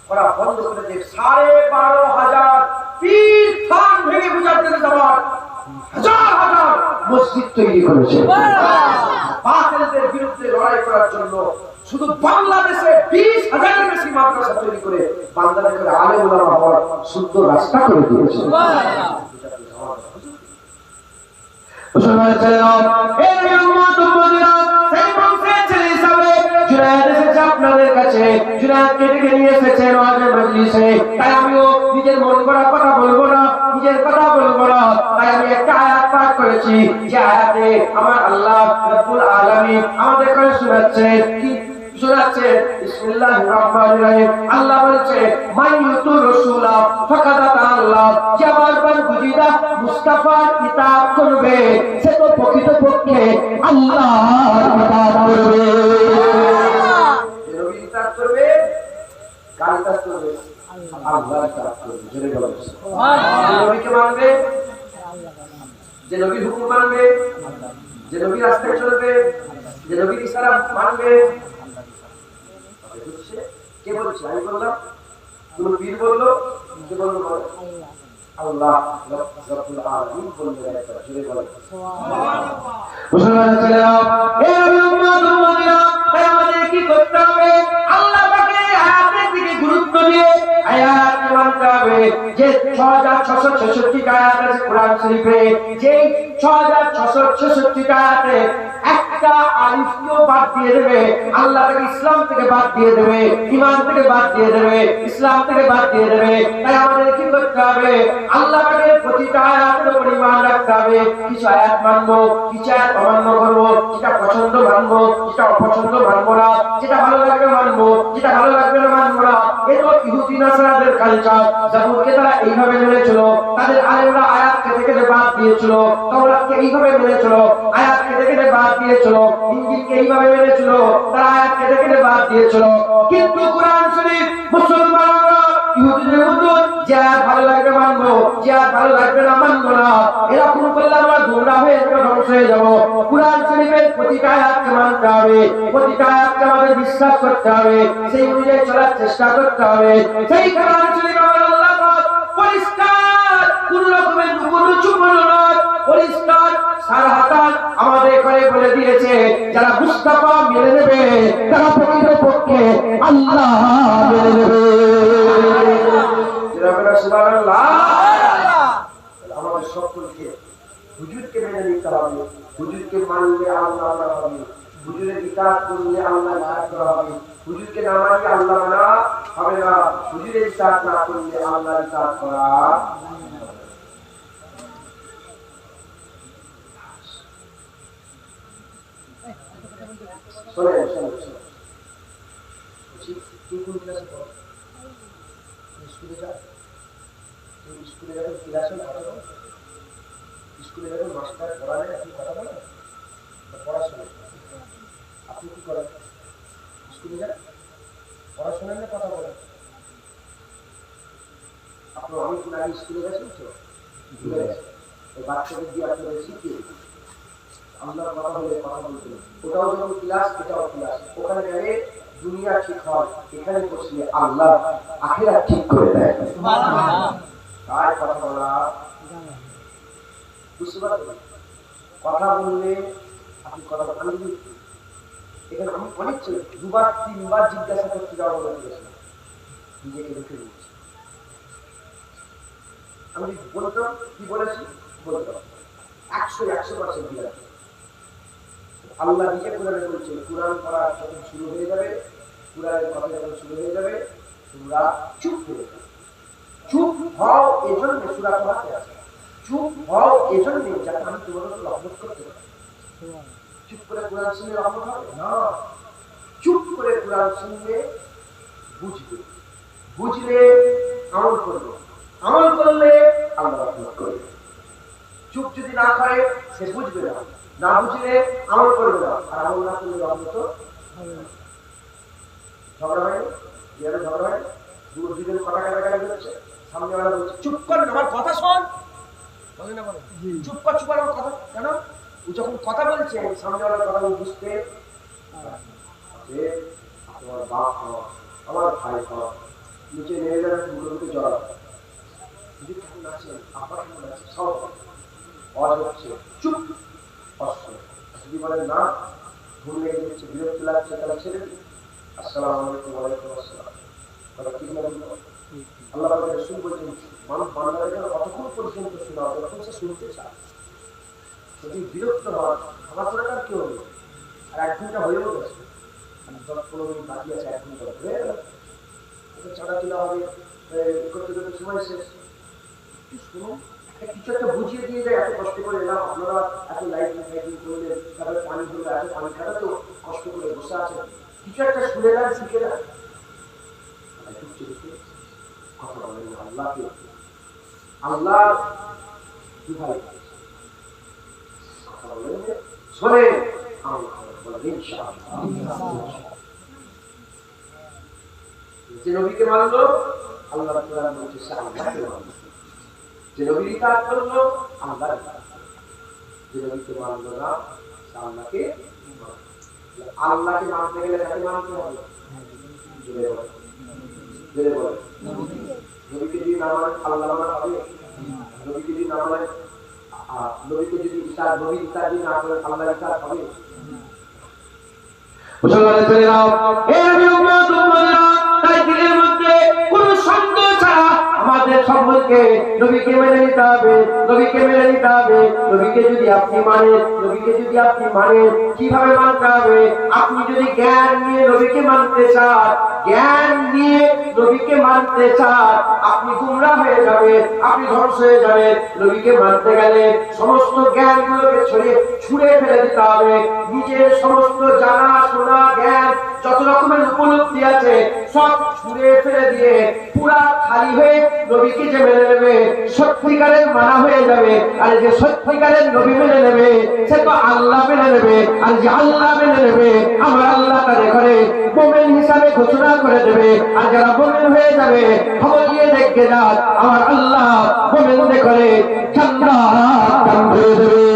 করা বন্ধ করে দিয়ে 12,500 পীর থান ভেঙে মুজাহিদ জামান হাজার হাজার মসজিদ তৈরি করেছে। বাতিলদের বিরুদ্ধে লড়াই করার জন্য শুধু বাংলাদেশে 20,000-এর বেশি মাদ্রাসা তৈরি করে বাংলাদেশের আলেম ওলামা হওয়ার সুন্দর রাস্তা করে দিয়েছে। মুসলমান ছেলেরা, এই উম্মত উম্মতেরা, সেই বংশের ছেলে হিসাবে জুনায়েদ এসেছে আপনাদের কাছে, জুনায়েদকে ডেকে নিয়ে এসেছেন ওয়াজের মজলিসে। তাই আমিও নিজের মন গড়া কথা বলবো না, নিজের কথা বলবো না। তাই আমি একটা আয়াত পাঠ করেছি, যে আয়াতে আমার আল্লাহ রব্বুল আলামিন আমাদের করে শোনাচ্ছেন। কি শোনাচ্ছেন? বিসমিল্লাহির রহমানির রহিম। আল্লাহ বলছে মান ইউতুর রাসূলা ফাকাদ আল্লাহ, যে আমার বুঝিদা মুস্তাফার কিতাব করবে সে তো প্রকৃতপক্ষে আল্লাহর কিতাব করবে। নবীর কিতাব করবে কার কাজ করবে? আল্লাহ আল্লাহর কাজ করবে। জোরে বলেন যে সুবহানাল্লাহ নবীকে মানবে, আল্লাহ যে নবীর হুকুম মানবে, যে নবীর রাস্তায় চলবে, যে নবীর ইশারা মানবে। বুঝছে? কে বলছে? আমি বললাম? কোন পীর বললো? কে বললো? আল্লাহ আল্লাহ রাব্বুল আলামিন বললেন। জোরে বলেন সুবহানাল্লাহ মুসলমান ছেলেরা, এই উম্মত উম্মতিরা, তাই আমাদের কি করতে হবে? আল্লাহ পাকের আয়াতের দিকে গুরুত্ব দিয়ে আয়াত মানতে হবে। যে 6666 টা আয়াত আছে কোরআন শরীফে, যে 6666 টা আয়াতে একটা আলিফকেও বাদ দিয়ে দেবে, আল্লাহ তাকে ইসলাম থেকে বাদ দিয়ে দেবে, ঈমান থেকে বাদ দিয়ে দেবে, ইসলাম থেকে বাদ দিয়ে দেবে। তাই আমাদের কি করতে হবে? আল্লাহ পাকের প্রতিটা আয়াতের উপর ঈমান রাখতে হবে। কিছু আয়াত মানবো, কিছু আয়াত অমান্য করবো, যেটা পছন্দ মানবো, যেটা অপছন্দ মানবো না, যেটা ভালো লাগবে মানবো, যেটা ভালো লাগবে না মানবো না। এ তো ইহুদি নাসারাদের কালচার। জাবুরকে তারা এইভাবে মেনেছিল, তাদের আলেমরা আয়াত কেটে কেটে বাদ দিয়েছিল, তাওরাতকে এইভাবে মেনেছিল, আয়াত কেটে কেটে বাদ দিয়েছিল, ইনজিলকে এইভাবে মেনেছিল, তারা আয়াত কেটে কেটে বাদ দিয়েছিল। কিন্তু কোরআন শরীফ মুসলমানরা ইহুদিদের মতো যে আয়াত ভালো লাগবে মানবো, যে আয়াত ভালো লাগবে না মানবো না। এরকম করলে আমরা গোমরাহ হয়ে যাবো, ধ্বংস হয়ে যাবো। কোরআন শরীফের প্রতিটা আয়াতকে মানতে হবে, প্রতিটা আয়াতকে আমাদের বিশ্বাস করতে হবে, সেই অনুযায়ী চলার চেষ্টা করতে হবে। সেই কোরআন শরীফ আমার আল্লাহ পাক পরিষ্কার, কোন রকমের কোনো চুপানো নয়, পরিষ্কার সারাহাতান আমাদের করে বলে দিয়েছে, যারা মুস্তাফা মেনে নেবে তারা প্রকৃতপক্ষে আল্লাহ মেনে নেবে। সুবহানাল্লাহ। আমাদের সকলকে হুজুরকে মেনে নিতে হবে। হুজুরকে মানলে আল্লাহ মানা হবে, হুজুরের ইতাআত করলে আল্লাহ ইতাআত করা হবে। হুজুরকে না মানলে আল্লাহ মানা হবে না, হুজুরের ইতাআত না করলে আল্লাহ ইতাআত করা। শোনেন শোনেন শোনেন, তুই কোন ক্লাসে পড়ো? স্কুলে যা, তুই স্কুলে যখন ক্লাসে কথা বল, স্কুলে যখন মাস্টার পড়ালে আপনি কথা বলেন, পড়াশোনা আপনি কি করেন? স্কুলে যান, পড়াশোনা নিয়ে কথা বলেন। আপনার অনেকদিন আগে স্কুলে গেছেন তো, ভুলে গেছেন। ওই বাচ্চাদের দিয়ে আপনাদের শিখিয়ে আল্লাহর কথা বলে কথা বলতে, ওটাও যখন ক্লাস, এটাও ক্লাস। ওখানে গেলে দুনিয়া ঠিক হয়, এখানে বসলে আল্লাহ আখিরাত ঠিক করে দেয়। তাই কথা বলা, বুঝতে পারবেন? কথা বললে আপনি কথা বলেন। এখানে আমি অনেক ছেলে 2-3 বার জিজ্ঞাসা করতে যাওয়া বলে দিয়েছিলাম, নিজেকে রেখে দিয়েছি। আমি বলতাম কি বলেছি, বলতাম 100% দিয়ে রাখি। আল্লাহ নিজে কোরআনে বলছে, কোরআন পড়া যখন শুরু হয়ে যাবে, কোরআনের কথা যখন শুরু হয়ে যাবে, তোমরা চুপ করে যাও। চুপ হও এজন্য সূরা পড়াতে আছে, চুপ হও এজন্য যাতে আমি তোমাদের রহমত করতে পারি। চুপ করে কোরআন শুনলে রহমত হবে না, চুপ করে কোরআন শুনলে বুঝবে, বুঝলে আমল করবে, আমল করলে আল্লাহ রহমত করবে। চুপ যদি না করে সে বুঝবে না, না বুঝলে আমল করবে না, আর আমল না করলে রহমত হবে না। ঝগড়া হয়, ইয়ারে ঝগড়া হয়, দুজন কথা কাটাকাটি হচ্ছে, সামনে ওরা বলছে চুপ কর, আমার কথা শোন, বলে না বলে চুপ কর, চুপ কর আমার কথা। কেন? ও যখন কথা বলছে সামনে ওরা কথা বুঝতে, তোমার বাপ হওয়া, আমার ভাই হওয়া, নিচে নেমে যাবে, দুটোকে জড়া যদি কেমন আছে, আবার কেমন আছে, সব আওয়াজ হচ্ছে, চুপ অস্ত্র। যদি বলেন না, ঘুম লেগে যাচ্ছে, বিরক্তি লাগছে, তাহলে ছেড়ে দিন। আসসালামু আলাইকুম, ওয়ালাইকুম আসসালাম, কথা ঠিক না? আল্লাহ রাসূল বলেছেন, মানুষ বান্দাদের কতক্ষণ পর্যন্ত শোনাও যখন সে শুনতে চায়। যদি বিরক্ত হয়, আমার করে আর কি হবে? আর 1 ঘন্টা হয়েও গেছে, 10-15 মিনিট বাকি আছে, 1 ঘন্টা হয়ে গেল, ওকে ছাড়া তোলা হবে, করতে করতে সময় শেষ। একটু শুনুন, কিছু একটা বুঝিয়ে দিয়ে যায়, এত কষ্ট করে এলাম, আপনারা এত লাইটিং করলেন, তারপরে পানি হলো, এত পানি খাটা তো কষ্ট করে বসে আছেন, কিছু একটা শুনে নেন, শিখে নেন। কথা বলেন আল্লাহকে, আল্লাহ কিভাবে কথা বলেন শোনে, যে নবীকে মানলো আল্লাহ কোরআন বলছে সে আল্লাহকে মানলো, যে নবীর ইতাআত করলো আল্লাহর ইতাআত, যে নবীকে মানলো না সে আল্লাহকে মানলো। আল্লাহকে মানতে গেলে কাকে মানতে হবে? জোরে বলো, জোরে বলো। নবীকে যদি না মানে আল্লাহ মানা হবে? নবীকে যদি না মানে নবীকে যদি ইতাআত নবীর ইতাআত যদি না করে আল্লাহর ইতাআত হবে? মুসলমানের ছেলেরা, এই নবী উম্মত উম্মতেরা, তাই দিলের মধ্যে কোনো সন্দেহ ছাড়া আমাদের সম্পর্কে নবীকে মেনে নিতে হবে, নবীকে মেনে নিতে হবে। নবীকে যদি আপনি মানেন, নবীকে যদি আপনি মানেন, কিভাবে মানতে হবে? আপনি যদি জ্ঞান নিয়ে নবীকে মানতে চান, জ্ঞান নিয়ে নবীকে মানতে চান, আপনি গুমরাহ হয়ে যাবেন, আপনি ধ্বংস হয়ে যাবেন। নবীকে মানতে গেলে সমস্ত জ্ঞানগুলোকে ছুঁড়ে ফেলে দিতে হবে। নিজের সমস্ত জানা শোনা জ্ঞান যত রকমের উপলব্ধি আছে সব ছুঁড়ে ফেলে দিয়ে পুরা খালি হয়ে নবীকে যে মেনে নেবে সত্যিকারের মানা হয়ে যাবে। আর যে সত্যিকারের নবী মেনে নেবে সে তো আল্লাহ মেনে নেবে। আর যে আল্লাহ মেনে নেবে আমার আল্লাহ তার ঘরে মুমিন হিসাবে ঘোষণা করে দেবে। আর যারা মুমিন হয়ে যাবে খবর দিয়ে দেখে যান আমার আল্লাহ মুমিনদের ঘরে জান্নাত দান করে দেবে।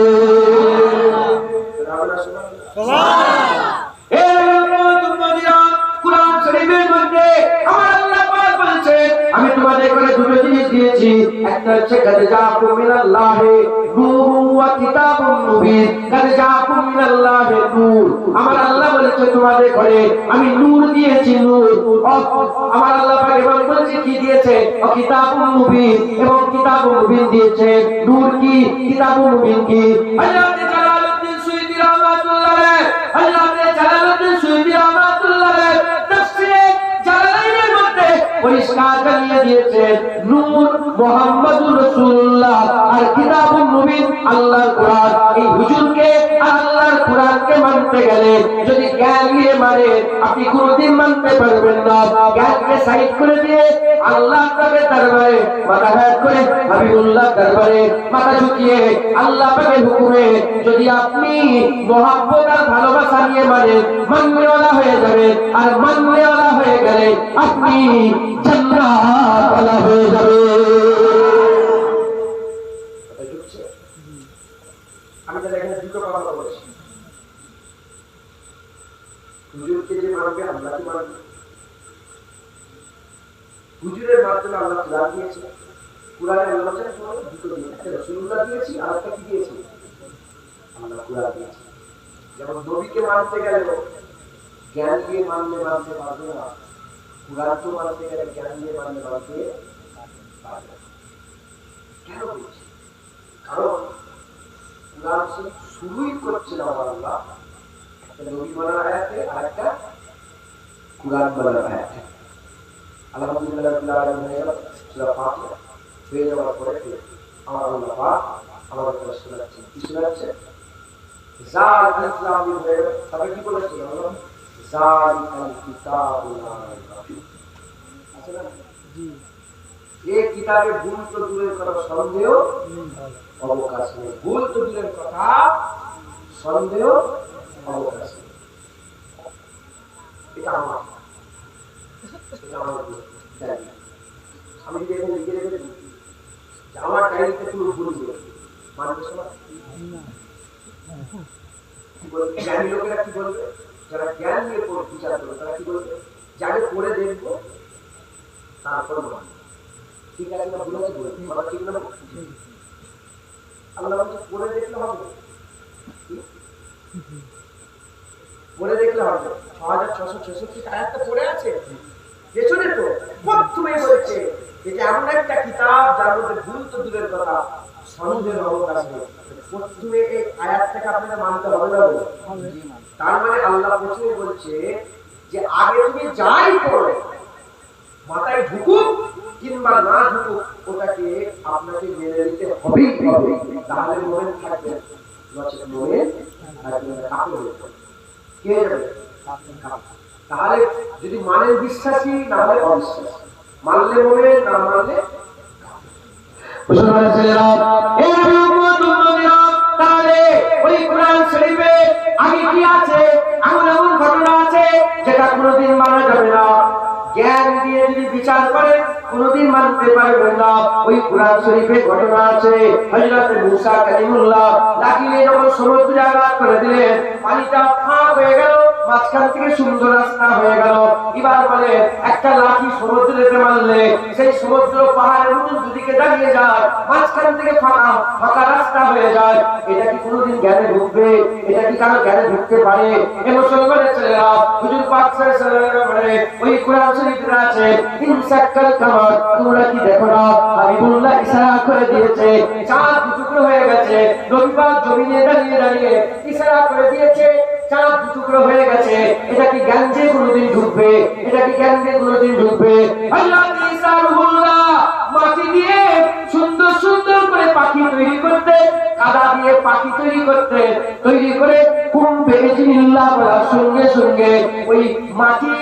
আমি তোমাদের করে দুটো জিনিস দিয়েছি, একটা হচ্ছে কাযাকুম মিনাল্লাহি নূরুন ওয়া কিতাবুন মুবিন। কাযাকুম মিনাল্লাহি নূর, আমার আল্লাহ বলেছে তোমাদের করে আমি নূর দিয়েছি, নূর। আমার আল্লাহ পাক এবং বলেছে কি দিয়েছে? কিতাবুন মুবিন, এবং কিতাবুন মুবিন দিয়েছে। নূর কি, কিতাবুন মুবিন কি? আল্লাহ জালালউদ্দিন সুয়ুতী রাহমাতুল্লাহ আলাইহি, আল্লাহ জালালউদ্দিন সুয়ুতী রাহমাতুল্লাহ আলাইহি তাফসীরে জালালাইনের মধ্যে পরিষ্কার জানিয়ে দিয়েছেন নূর মুহাম্মাদুর রাসূলুল্লাহ আর কিতাবুন মুবিন আল্লাহর কোরআন। এই হুজুরকে আর আল্লাহর কোরআনকে মানতে গেলে যদি জ্ঞান নিয়ে মানে আপনি কোনোদিন মানতে পারবেন না। জ্ঞানকে সাইড করে দিয়ে আল্লাহ পাকের দরবারে মাথা হেঁট করে হাবিবুল্লাহ দরবারে মাথা ঝুঁকিয়ে আল্লাহ পাকের হুকুমে যদি আপনি মহব্বত আর ভালোবাসা নিয়ে মানে মাননেওয়ালা হয়ে যাবেন। আর মাননেওয়ালা হয়ে গেলে আপনি জান্নাতওয়ালা হয়ে যাবেন। আমি তাহলে এখানে দুটো কথা বলেছি, হুজুরকে যে মানবে আল্লাহকে মানবে। হুজুরের মাধ্যমে আল্লাহ কোরআন দিয়েছে, কোরআনে আল্লাহ দুটো দিয়েছে, একটা রাসূলুল্লাহ দিয়েছি আর একটা কি দিয়েছি? আল্লাহ কোরআন দিয়েছে। যেমন নবীকে মানতে গেলে জ্ঞান দিয়ে মানতে পারবে না, কোরআনকে মানতে গেলে জ্ঞান দিয়ে মানতে পারবে। কেন বলছি? কারণ কোরআন শুরুই করছে না আমার আল্লাহ একটা নবী মানার আয়াতে আর একটা কোরআন মানার আয়াতে। আলহামদুলিল্লাহ রাব্বিল আলামিন সূরা ফাতিহা হয়ে যাওয়ার পরে আমার আল্লাহ পাক আমাদের কাছে শোনাচ্ছে, কি শোনাচ্ছে? জালিকাল ইসলামী হয়ে সবাই কি বলেছে? জালিকাল কিতাবুল লা রাইবা ফীহ। আছে না? জি। এই কিতাবে ভুল তো দূরের কথা, সন্দেহ অবকাশ নেই। ভুল তো দূরের কথা, সন্দেহ অবকাশ নেই। এটা আমার ডায়েরি। আমি যদি এখানে লিখে রেখে দিই যে আমার ডায়েরিতে কোনো ভুল নেই, মানবে সবাই? কি বলবে? জ্ঞানী লোকেরা কি বলবে? যারা জ্ঞান নিয়ে বিচার করবে তারা কি বলবে? যাকে পড়ে দেখবো তারপর মানবে। ঠিক আছে না? ভুল আছে, বলবে কথা ঠিক না? আল্লাহ বলছে পড়ে দেখলে হবে, পড়ে দেখলে হবে। 6666 আয়াতটা পড়ে আছে পেছনে, তো প্রথমে বলছে এটা এমন একটা কিতাব যার মধ্যে ভুল তো দূরের কথা, সন্দেহের অবকাশ নেই। প্রথমে এই আয়াতটাকে আপনাকে মানতে হবে না বলে, তার মানে আল্লাহ প্রথমে বলছে যে আগে তুমি যাই পড়ো মাথায় ঢুকুক কিংবা না ঢুকুক ওটাকে আপনাকে মেনে নিতে হবেই হবে, তাহলে মুমিন থাকবেন, নচেত মুমিন থাকবেন না, কাফের হয়ে যাবে। কে যাবে? তাহলে যদি মানেন বিশ্বাসী, না হলে অবিশ্বাসী, মানলে মুমিন, না মানলে মুসলমানের ছেলেরা, এই নবী উম্মত উম্মতিরা, তাহলে ওই কোরআন শরীফে আগে কি আছে? এমন এমন ঘটনা আছে যেটা কোনোদিন মানা যাবে না। জ্ঞান দিয়ে ওই কুরআন শরীফে ঘটনা আছে হযরত মুসা কালিমুল্লাহ লাঠি নিয়ে যখন সমুদ্রে আঘাত করে দিলেন পানিটা ফাঁক হয়ে গেল মাঝখান থেকে সুন্দর রাস্তা হয়ে গেল এবার বলে একটা লাঠি সমুদ্রেতে মারলে সেই সমুদ্র পাহাড়ের উপর দুদিকে দাঁড়িয়ে যায় মাঝখান থেকে ফাঁকা রাস্তা হয়ে যায় এটা কি কোনোদিন জ্ঞানে ঢুকবে এটা কি কারো জ্ঞানে ঢুকতে পারে এ মুসলমানের ছেলেরা হুজুর পাক সাল্লাল্লাহু আলাইহি ওয়াসাল্লাম বলে ওই কুরআন শরীফে আছে ইনসাক্কাল কামার তোমরা কি দেখো না হাবিবুল্লাহ ইশারা করে দিয়েছে চাঁদ টুকরো হয়ে গেছে নবী পাক জমিনে দাঁড়িয়ে দাঁড়িয়ে ইশারা করে দিয়েছে চাঁদ টুকরো হয়ে গেছে এটা কি জ্ঞান যে কোনোদিন ঢুকবে এটা কি জ্ঞান যে কোনোদিন ঢুকবে আল্লাহ ঈসা রুহুল্লাহ মাটি দিয়ে সুন্দর সুন্দর করে পাখি তৈরি করতে কাদা দিয়ে পাখি তৈরি করে কুম্ভে ইজনিল্লাহ বলার সঙ্গে সঙ্গে ওই মাটি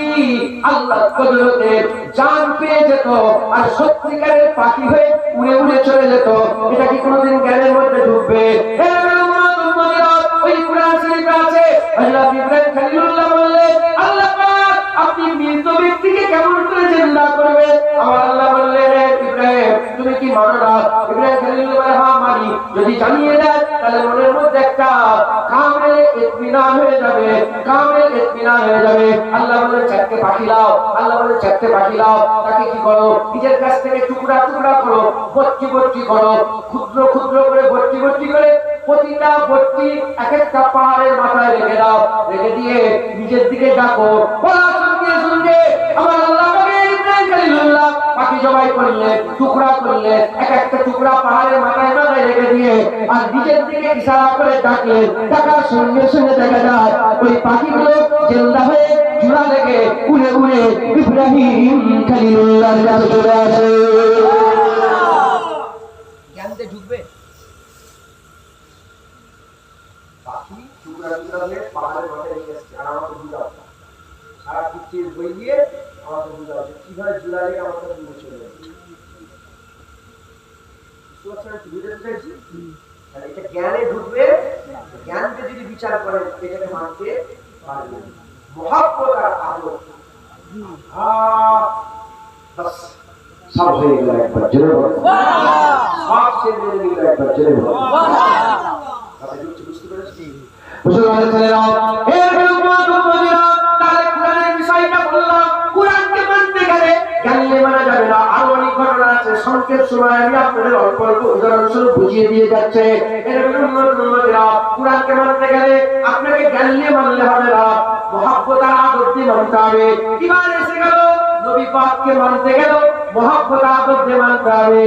আল্লাহর কুদরতে জান পেয়ে যেত আর সত্যিকারের পাখি হয়ে উড়ে উড়ে চলে যেত এটা কি কোনোদিন জ্ঞানের মধ্যে ঢুকবে ওই কুরআন শরীফে আছে হযরত ইব্রাহিম খলিলুল্লাহ বললেন আল্লাহ পাক আপনি মৃত ব্যক্তিকে কেমন করে জিন্দা করবেন আমার আল্লাহ বললেন ইব্রাহিম তুমি কি মানো না ইব্রাহিম খলিলুল্লাহ বলে হ্যাঁ মানি যদি জানিয়ে দেয় তাহলে মনের মধ্যে একটা কামেল ইতমিনান হয়ে যাবে আল্লাহ বলে চারটে পাখি লাও তাকে কি করো নিজের কাছ থেকে টুকরা টুকরা করো ভর্তি করো ক্ষুদ্র ক্ষুদ্র করে ভর্তি করে প্রতিটা ভর্তি এক একটা পাহাড়ের মাথায় রেখে দাও রেখে দিয়ে নিজের দিকে ডাকো বলার সঙ্গে সঙ্গে আমার আল্লাহ ইব্রাহিম খলিলুল্লাহ পাখি জবাই করলে টুকরা করলে এক একটা টুকরা পাহাড়ের মাথায় রেখে দিয়ে আর নিজের দিকে ইশারা করে ডাকলেন ডাকার সঙ্গে সঙ্গে দেখা যায় ওই পাখিগুলো জিন্দা হয়ে জোড়া লেগে উড়ে উড়ে ইব্রাহিম খলিলুল্লাহর কাছে চলে আসে জ্ঞানতে ঢুকবে পাখি টুকরা টুকরা হয়ে পাহাড়ের মাথায় রেখে আসছে আর আমাকে বুঝাও সারা পৃথিবীর বই দিয়ে আমাকে বুঝাও কিভাবে জোড়া লেগে আমাকে দূরে চলে যাবে এটা জ্ঞানে ঢুকবে জ্ঞানকে যদি বিচার করেন এটাকে মানতে পারবে মহব্বত আর আদর বাস সব হয়ে গেল একবার জোরে বলো সব সে মেনে নিল একবার জোরে বলো বুঝতে পেরেছি মুসলমানের ছেলেরা এর তাহলে কোরআনের বিষয়টা বললাম কোরআনকে মানতে গেলে জ্ঞানে মানা যাবে না আর অনেক ঘটনা আছে সংক্ষেপ সময় আমি আপনাদের অল্প অল্প উদাহরণস্বরূপ বুঝিয়ে দিয়ে যাচ্ছে কোরআনকে মানতে গেলে আপনাকে জ্ঞান নিয়ে মানলে হবে না মহব্বত আর আদর দিয়ে মানতে হবে এবার এসে গেল নবী পাককে মানতে গেল মহব্বত আদর দিয়ে মানতে হবে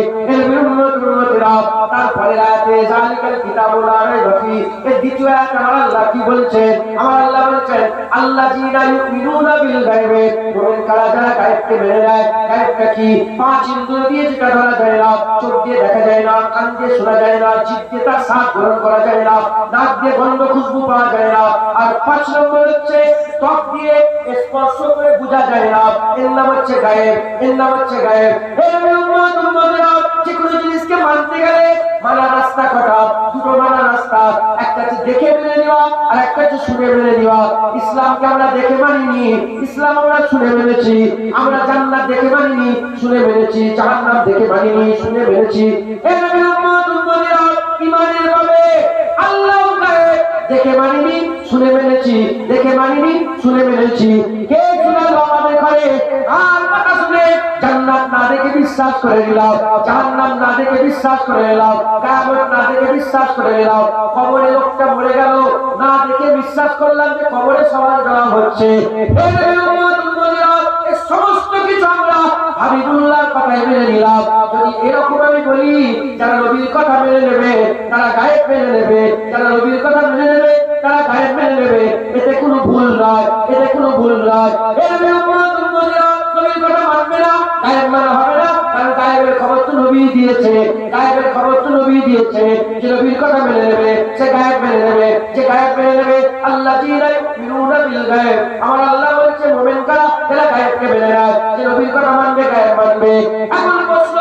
তারপরে আয়াতে জালিকাল কিতাবুল লা রাইবা ফি এর দ্বিতীয় আয়াতে আমার আল্লাহ কি বলছেন আমার আল্লাহ বলছেন আল্লাযীনা ইউমিনুনা বিল গায়বে মুমিন কারা যারা গায়বকে মেনে নেয় গায়বটা কি পাঁচ ইন্দ্রিয় দিয়ে যেটা ধরা যায় না চোখ দিয়ে দেখা যায় না কান দিয়ে শোনা যায় না জিভ দিয়ে তার স্বাদ গ্রহণ করা যায় না নাক দিয়ে গন্ধ খুশবু পাওয়া যায় না আর পাঁচ নম্বর হচ্ছে ত্বক দিয়ে স্পর্শ করে বোঝা যায় না এর নাম হচ্ছে গায়েব যে কোনো জিনিসকে মানতে গেলে মানা রাস্তা কটা দুটো মানা রাস্তা একটা হচ্ছে দেখে মেনে নেওয়া আর একটা হচ্ছে শুনে মেনে নেওয়া ইসলামকে আমরা দেখে মানিনি ইসলাম আমরা শুনে মেনেছি আমরা জান্নাত দেখে মানিনি শুনে মেনেছি জাহান্নাম দেখে মানিনি শুনে মেনেছি এর ইমানের ভাবে আল্লাহ দেখে মানিনি শুনে মেনেছি কে শুনালো আমাদের ঘরে আর কথা শুনে জান্নাত না দেখে বিশ্বাস করে নিলাম জাহান্নাম না দেখে বিশ্বাস করে নিলাম কিয়ামত না দেখে বিশ্বাস করে নিলাম কবরে লোকটা মরে গেল না দেখে বিশ্বাস করলাম যে কবরে সওয়াল দেওয়া হচ্ছে এই সমস্ত কিছু আমরা হাবিবুল্লাহর কথাই মেনে নিলাম যদি এরকম আমি বলি যারা নবীর কথা মেনে নেবে তারা গায়েব মেনে নেবে যারা নবীর কথা মেনে নেবে তারা গায়েব মেনে নেবে এতে কোনো ভুল নয় নবীর কথা মানবে না গায়েব মানা হবে না কারণ গায়েবের খবর তো নবী দিয়েছে যে নবীর কথা মেনে নেবে সে গায়েব মেনে নেবে আল্লাযীনা ইউমিনুনা বিল গায়ব আমার আল্লাহ বলেছে মুমিন কারা যারা গায়েবকে মেনে নেয় যে নবীর কথা মানবে গায়েব মানবে এখন প্রশ্ন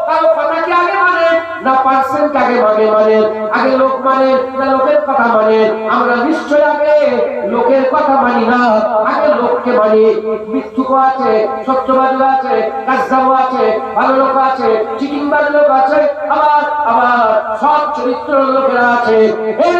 কারো কথা কি আগে মানে না পার্সেন্ট আগে মানে আগে লোক মানে না লোকের কথা মানে? আমরা নিশ্চয় আগে লোকের কথা মানি না, আগে লোককে মানি। মিথ্যুক আছে, সত্যবাদী আছে, কাজদাও আছে, ভালো লোক আছে, চিটিংবাজ লোক আছে, আবার আবার সৎ চরিত্র লোকেরা আছে। এই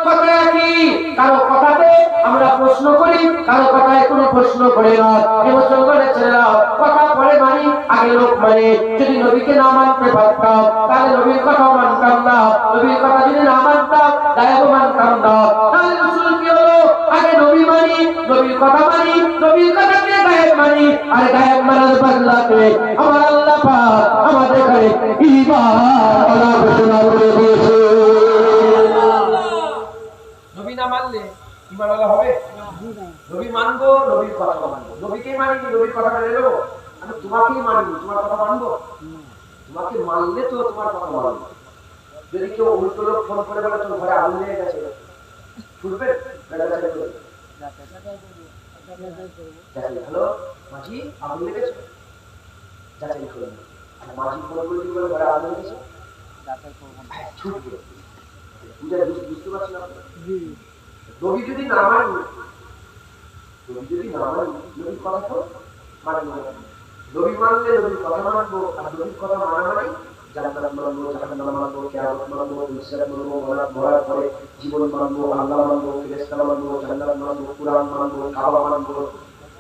কথা কি? কারো কথাতে আমরা প্রশ্ন করি, কারো কথায় কোনো প্রশ্ন করে না। এই মুসলমানের ছেলেরা কথা পড়ে মানি, আগে লোক মানে। যদি নবীকে না মানতে পারতাম তাহলে নবীর কথা মানতাম না, নবীর কথা যদি না মানতাম গায়েবও মানতাম না। তাহলে রাসূল কি হলো? আগে নবী মানি, নবীর কথা মানি, নবীর কথাকে গায়েব মানি, আর গায়েব মানার বদলাতে আমার আল্লাহ পাক আমাদের ঘরে ঈমান আল্লাহ ঘোষণা করে দিয়েছে। নবী না মানলে ঈমান আল্লাহ হবে? নবী মানবো, নবীর কথা মানবো। নবীকে মানি, নবীর কথা মেনে নেবো। আমি তোমাকেই মানি, তোমার কথা মানবো? তোমাকে মানলে তো তোমার কথা মানবো। যদি কেউ উল্টো লোক ফোন করে বলে তোর ঘরে আগুন লেগে গেছে, ছুটবে? হ্যালো মাঝি, আগুন লেগেছে, যাচাই করে না। আর মাঝি ফোন করে কি বলে ঘরে আগুন লেগেছে, ছুটবে। বুঝতে পারছি না? নবী যদি না মানি, নবীর কথা তো মানবো। নবী মানলে নবীর কথা মানবো, আর নবীর কথা মানা মানে জান্নাত মানবো, জাহান্নাম মানবো, কিয়ামত মানবো, মিশরাত মানবো, মরার পরে জীবন মানবো, আল্লাহ মানবো, ফেরেশতা মানবো, জান্নাত মানবো, কুরআন মানবো, কাবা মানবো,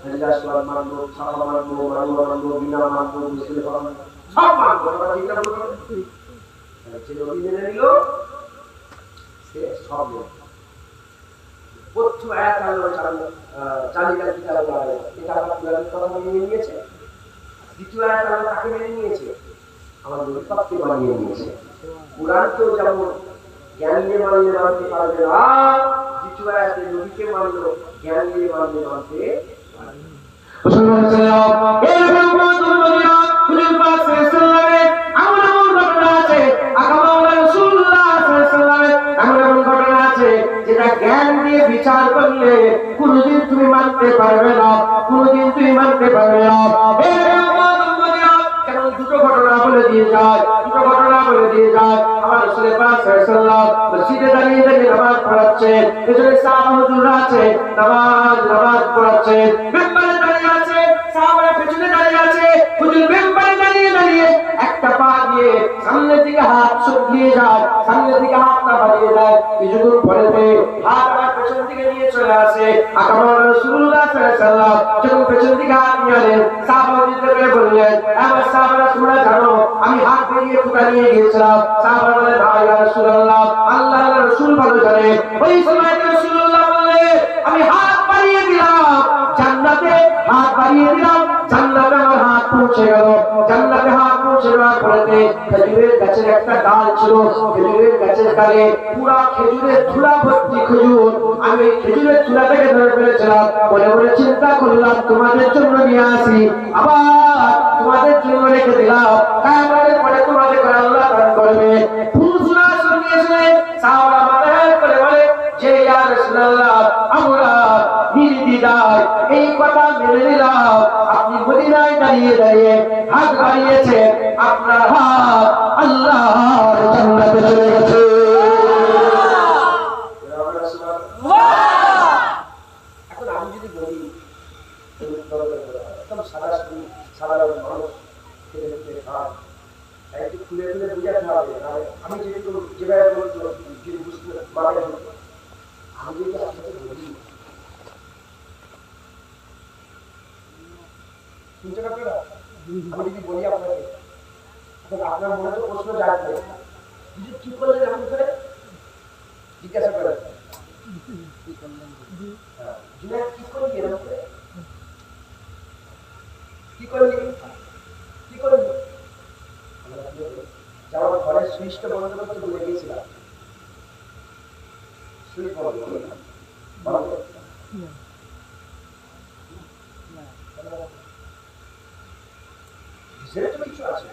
হাজরাত সালাত মানবো, সাফা মানবো, মারওয়া মানবো, মিনা মানবো, মুসলিম মানবো, সব মানবো। আমরা যেটা বলবো যে নবী মেনে নিল সে সব মানবে। প্রথম আয়াত আল্লাহ জালিকা কিতাবুল্লাহ, এটা আল্লাহ কুরআনের কথা মেনে নিয়েছে। দ্বিতীয় আয়াত আল্লাহ তাকে মেনে নিয়েছে, আমার নবীর পাককে মানিয়ে নিয়েছে। কুরআনকেও যেমন জ্ঞান দিয়ে মানলে মানতে পারবে না, দ্বিতীয় আয়াতে নবীকে মানলো জ্ঞান দিয়ে মানলে মানতে পারবে না। মুসলমান সালাম এই রহমাতুল দুনিয়া হুজুর পাক সাল্লাল্লাহু আলাইহি এমন ঘটনা আছে, আকামাউলা রাসূলুল্লাহ সাল্লাল্লাহু আলাইহি এমন ঘটনা আছে যেটা জ্ঞান দিয়ে বিচার করলে কোনদিন তুমি মানতে পারবে না, কোনদিন তুমি মানতে পারবে না। এই রহমাতুল দুনিয়া কেমন দুটো ঘটনা বলে দিয়ে যায়, দুটো ঘটনা বলে দিয়ে যায়। আমার রাসূল পাক সাল্লাল্লাহু আলাইহি মসজিদে দাঁড়িয়ে দাঁড়িয়ে নামাজ পড়াচ্ছেন, পেছনে সাহাবা হুজুররা আছে নামাজ পড়াচ্ছেন, মিম্বরে দাঁড়িয়ে আছে, সাহাবারা পেছনে দাঁড়িয়ে আছে, হুজুর মিম্বরে দাঁড়িয়ে দাঁড়িয়ে একটা পা দিয়ে সামনের দিকে হাত সরিয়ে যায়, সামনের দিকে হাতটা বাড়িয়ে দেয়, কিছুক্ষণ পরে হাত আবার পেছন দিকে নিয়ে চলে আসে। আকামার রাসূলুল্লাহ সাল্লাল্লাহু আলাইহি ওয়াসাল্লাম যখন পেছন দিকে হাত নিয়ে আনেন, সাহাবাদের বললেন, আমার সাহাবারা তোমরা জানো আমি হাত বেরিয়ে কোথা নিয়ে গিয়েছিলাম? সাহাবারা বললেন, না ইয়া রাসূলুল্লাহ, আল্লাহর রাসূল ভালো জানে। ওই সময় রাসূলুল্লাহ বললেন, আমি হাত বাড়িয়ে দিলাম জান্নাতে, হাত বাড়িয়ে দিলাম জান্নাতে, আমার হাত পৌঁছে গেল। জান্নাতে হাত পৌঁছে যাওয়ার পরে খেজুরের গাছের একটা ডাল ছিল, খেজুরের গাছের ডালে পুরা খেজুরের ঝুলা ভর্তি খেজুর। আমি খেজুরের ঝুলা থেকে ধরে ফেলেছিলাম, মনে মনে চিন্তা করলাম তোমাদের জন্য নিয়ে আসি, আবার তোমাদের জন্য রেখে দিলাম, কিয়ামতের পরে তোমাদের করে আল্লাহ দান করবে। ফুলসুরা শুনিয়ে শুনে সাহাবারা মাথা হেট করে বলে যে ইয়া রাসূলুল্লাহ, আমরা নির্দ্বিধায় এই কথা মেনে নিলাম। আপনি মদিনায় দাঁড়িয়ে দাঁড়িয়ে হাত বাড়িয়েছেন, আপনার হাত আল্লাহর জান্নাতে চলে গেছে। এখন আমি যদি বলি একদম সাধারণ মানুষ একটু খুলে খুলে বুঝাতে হবে, আমি যেহেতু যেভাবে বলছি যদি বুঝতে পারে, আমি যদি আপনাকে বলি, শুনছেন আপনারা? আমি যদি বলি আপনাকে, আপনার মনে তো প্রশ্ন জাগবে, কি করলেন এমন করে জিজ্ঞাসা করেন, কি করলি এরকম করে, কি করলি, কি করলি? যাওয়ার ঘরের সুইচটা বন্ধ করতে ভুলে গিয়েছিলাম, সুইচ বন্ধ করলাম, কিছু আছে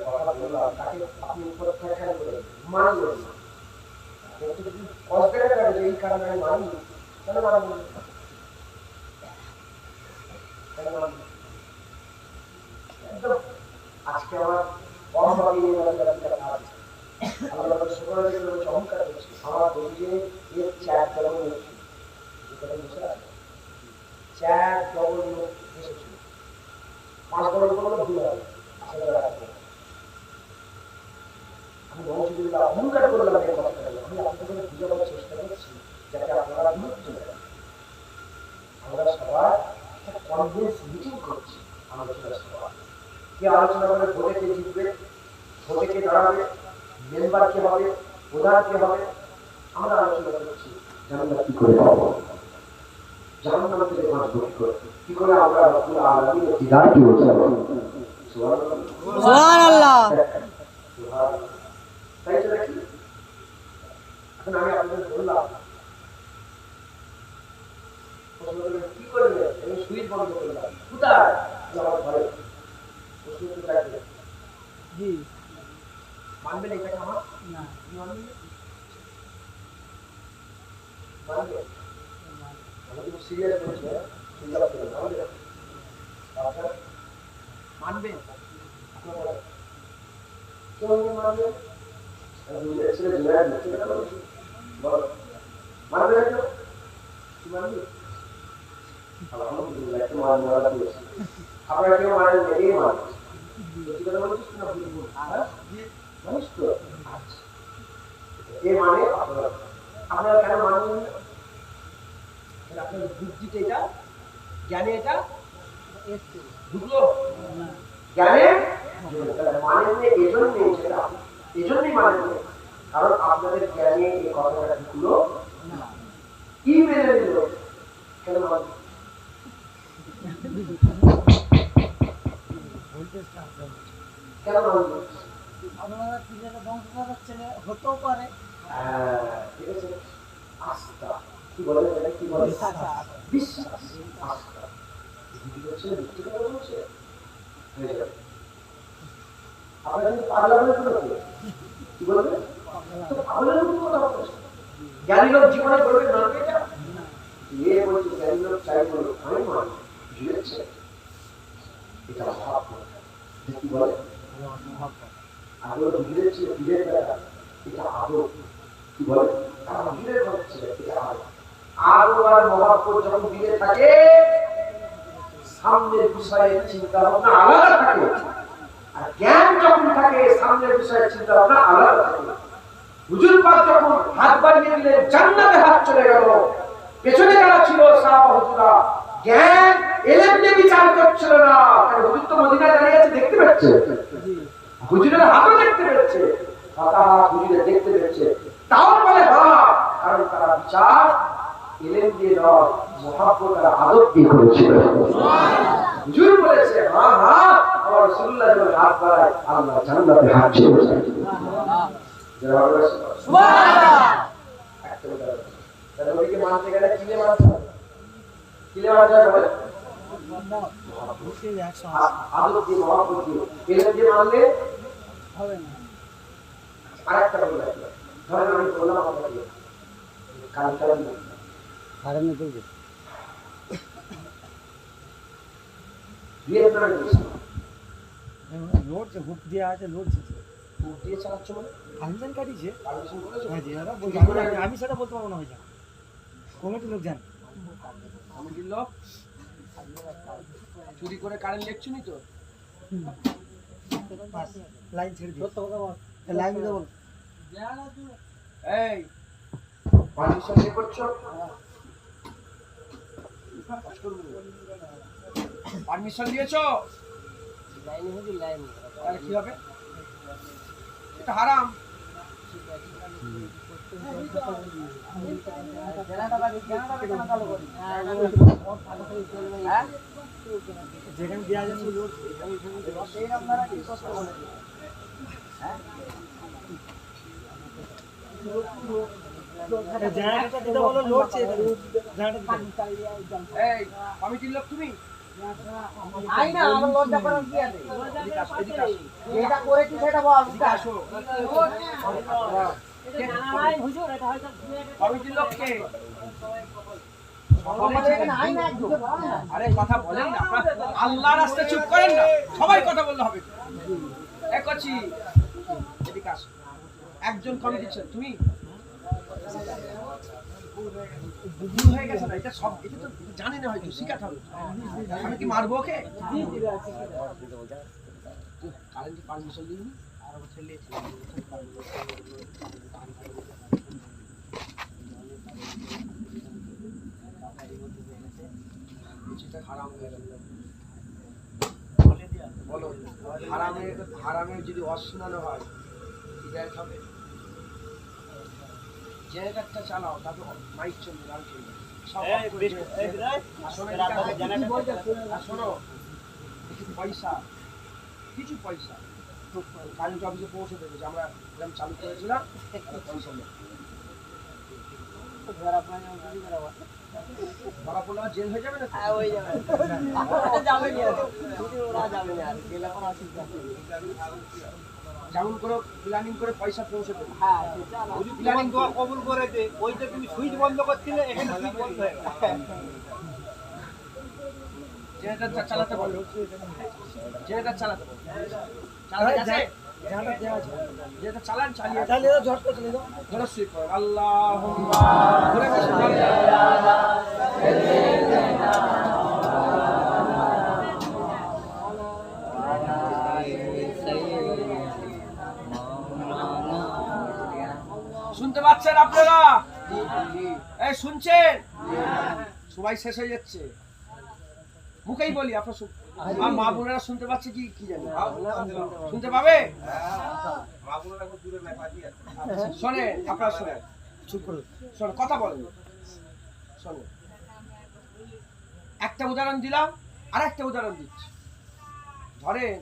কথা বললাম, তাকে আপনি প্রত্যাখ্যান করে মানলেন না, অস্বীকার করে যে এই কারণে আমি মানি, কেন মানব? একদম আজকে আমার অহংকারী কাজ আল্লাহ শুকরের জন্য অহংকার করছে আমার দলিলে এর চার ডবল লোক এখানে বসে আছে চার ডবল লোক এসেছিল 5 ডবল বললে ভুল হবে আসলে রাখবো আমি নওয়াজুবিল্লাহ অহংকার করলাম এই কথাটা আমি আপনাদের বুঝাবার চেষ্টা করছি যাতে আপনারা বুঝতে পারেন আমরা সবাই একটা কনভিন্স মিটিং করছি আলোচনা সভা কি আলোচনা করে ভোটে কে জিতবে ভোটে কে দাঁড়াবে মেম্বার কে হবে প্রধান কে হবে আমরা আলোচনা করছি জান্নাত কি করে পাবো জাহান্নাম থেকে বাঁচবো কি করে আমরা রব্বুল আলামিনের দিদার কি হতে পারবো সুবহানাল্লাহ তাই তো দেখি এখন আমি আপনাদের বললাম কি করবে আমি সুইচ বন্ধ করলাম কোথায় আমার ঘরে জি মানবেন এটা আমার না মানবে আমি খুব সিরিয়াস বলছি চিন্তা করবেন মানবে আচ্ছা মানবে কেউ মানবে আমি ছেলে জোড়া দিচ্ছি বলো মানবে না কেউ কি মানবে আলহামদুলিল্লাহ একটু মানবে দিয়েছি আপনারা কেউ মানেন না এই মান মানুষ তো এ মানে আপনারা কেন মানেন আপনার বুদ্ধিতে এটা জ্ঞানে এটা ঢুকলো জ্ঞানে মানেন না এজন্যই মানেন না কারণ আপনাদের জ্ঞানে এই কথাটা ঢুকলো কি মেনে নিল কেন মানেন কেন মানেন আপনারা নিজেরা বংশধরের ছেলে হতেও পারে ঠিক আছে আস্থা কি বলে এটা কি বলে বিশ্বাস আস্থা যদি বলছে মিথ্যে কথা বলছে হয়ে যাবে আপনারা যদি পাগলা বলে কি বলবে তো পাগলের মতো কথা বলছে জ্ঞানী লোক জীবনে বলবে মানবে এটা এ বলছে জ্ঞানী লোক চাই বলো আমি মানব বুঝেছে এটা ভাব কি বলে আদর বুঝেছে বুঝের বেলা এটা আদর কি বলে বুঝের হচ্ছে এটা আদর আদর আর মহব্বত যখন দিলে থাকে সামনের বিষয়ের চিন্তা ভাবনা আলাদা থাকে আর জ্ঞান যখন থাকে সামনের বিষয়ের চিন্তা ভাবনা আলাদা থাকে হুজুর পাক যখন হাত বাড়িয়ে দিলেন জান্নাতে হাত চলে গেল পেছনে যারা ছিল সাহাবা হুজুরা জ্ঞান এলেম দিয়ে বিচার করছিল না কারণ হুজুর তো মদিনায় দাঁড়িয়ে আছে দেখতে পাচ্ছে হুজুরের হাতও দেখতে পেয়েছে কথা হুজুরে দেখতে পেয়েছে তাও বলে হ্যাঁ কারণ তারা বিচার এলেম দিয়ে নয় মহব্বত আর আদব দিয়ে করেছিল হুজুর বলেছে হ্যাঁ হ্যাঁ আমার রাসূলুল্লাহ যখন হাত বাড়ায় আল্লাহ জান্নাতে হাত ছেড়ে যায় সুবহানাল্লাহ একটা উদাহরণ তাহলে নবীকে মানতে গেলে কিলে মানতে হবে বলে আদব দিয়ে মহব্বত দিয়ে এলেম দিয়ে মানলে হবে না আরেকটা বললাম ধরেন আমি বললাম আপনাকে কালকে কারণে দেখবে ভিয়েতনামে গেছিলাম নোট হুক দিয়ে আছে নোট বুক দিয়ে চালাচ্ছ মানে আনজান কাটিছে পারমিশন করেছো হ্যাঁ জি আমি সেটা বলতে পারবো না ভাইয়া কমিটি লোক জান কমিটির লোক চুরি করে কারেন্ট লেখছুনি তো লাইন ছেড়ে দিই লাইন দিতে বল এই পারমিশন নিয়ে করছো পারমিশন দিয়েছো লাইনে হুজুর লাইনে তাহলে কি হবে এটা হারাম যেখানে দেওয়া যাচ্ছে লোড আপনারা কি কষ্ট বলেন জায়গাটা দিতে বলো লোড চেয়ে জায়গাটা এই কমিটির লোক তুমি আই না আমার লজ্জা করার কি আছে যেটা করেছি সেটা বল আসো আই হুজুর এটা হয়তো কমিটির লোক কে আমাদের এখানে আই না একদম আরে কথা বলেন না আল্লাহর রাস্তায় চুপ করেন না সবাই কথা বললে হবে এ কচি এদিকে আসো। একজন কমিটি ছিল তুমি ভুল হয়ে গেছে না, এটা সব এটা তো জানি না, হয়তো শিখাতে হবে। আমি কি মারবো ওকে? কারেন্ট পারমিশন দিইনি আর আমার ছেলে এটা হারাম হয়ে গেল। বলো হারামের যদি অস্নানো হয় হৃদায়ত হবে? জেনারেটরটা চালাও, তারপর মাইক চলবে, গান চলবে, সব শোনো, কিছু পয়সা কারেন্ট অফিসে পৌঁছে দেবে যে আমরা এরকম চালু করেছিলাম, পয়সা নেই। ধরা পড়লে জেল হয়ে যাবে না? যেমন করে প্ল্যানিং করে পয়সা পৌঁছে দেবে। প্ল্যানিং কবুল করে দে, ওইটা তুমি সুইচ বন্ধ করছিলে, এখানে সুইচ বন্ধ হয়ে গেল। জেনারেটর চালাতে বলো, জেনারেটর চালাতে বলো। চালাতে আছে? জেনারেটর চালান, চালিয়ে ঝট করে চলে যাও। ধরো সুইচ করো, আল্লাহুম্মা ঘুরে বসে শুনতে পাচ্ছেন আপনারা? এই শুনছেন? সবাই শেষ হয়ে যাচ্ছে, মুখেই বলি আপনার মা বোনেরা শুনতে পাচ্ছে কি কি জানি? শুনতে পাবে? শোনেন, আপনারা শোনেন, চুপ করুন, শোনেন, কথা বলেন, শোনেন। একটা উদাহরণ দিলাম, আর একটা উদাহরণ দিচ্ছি। ধরেন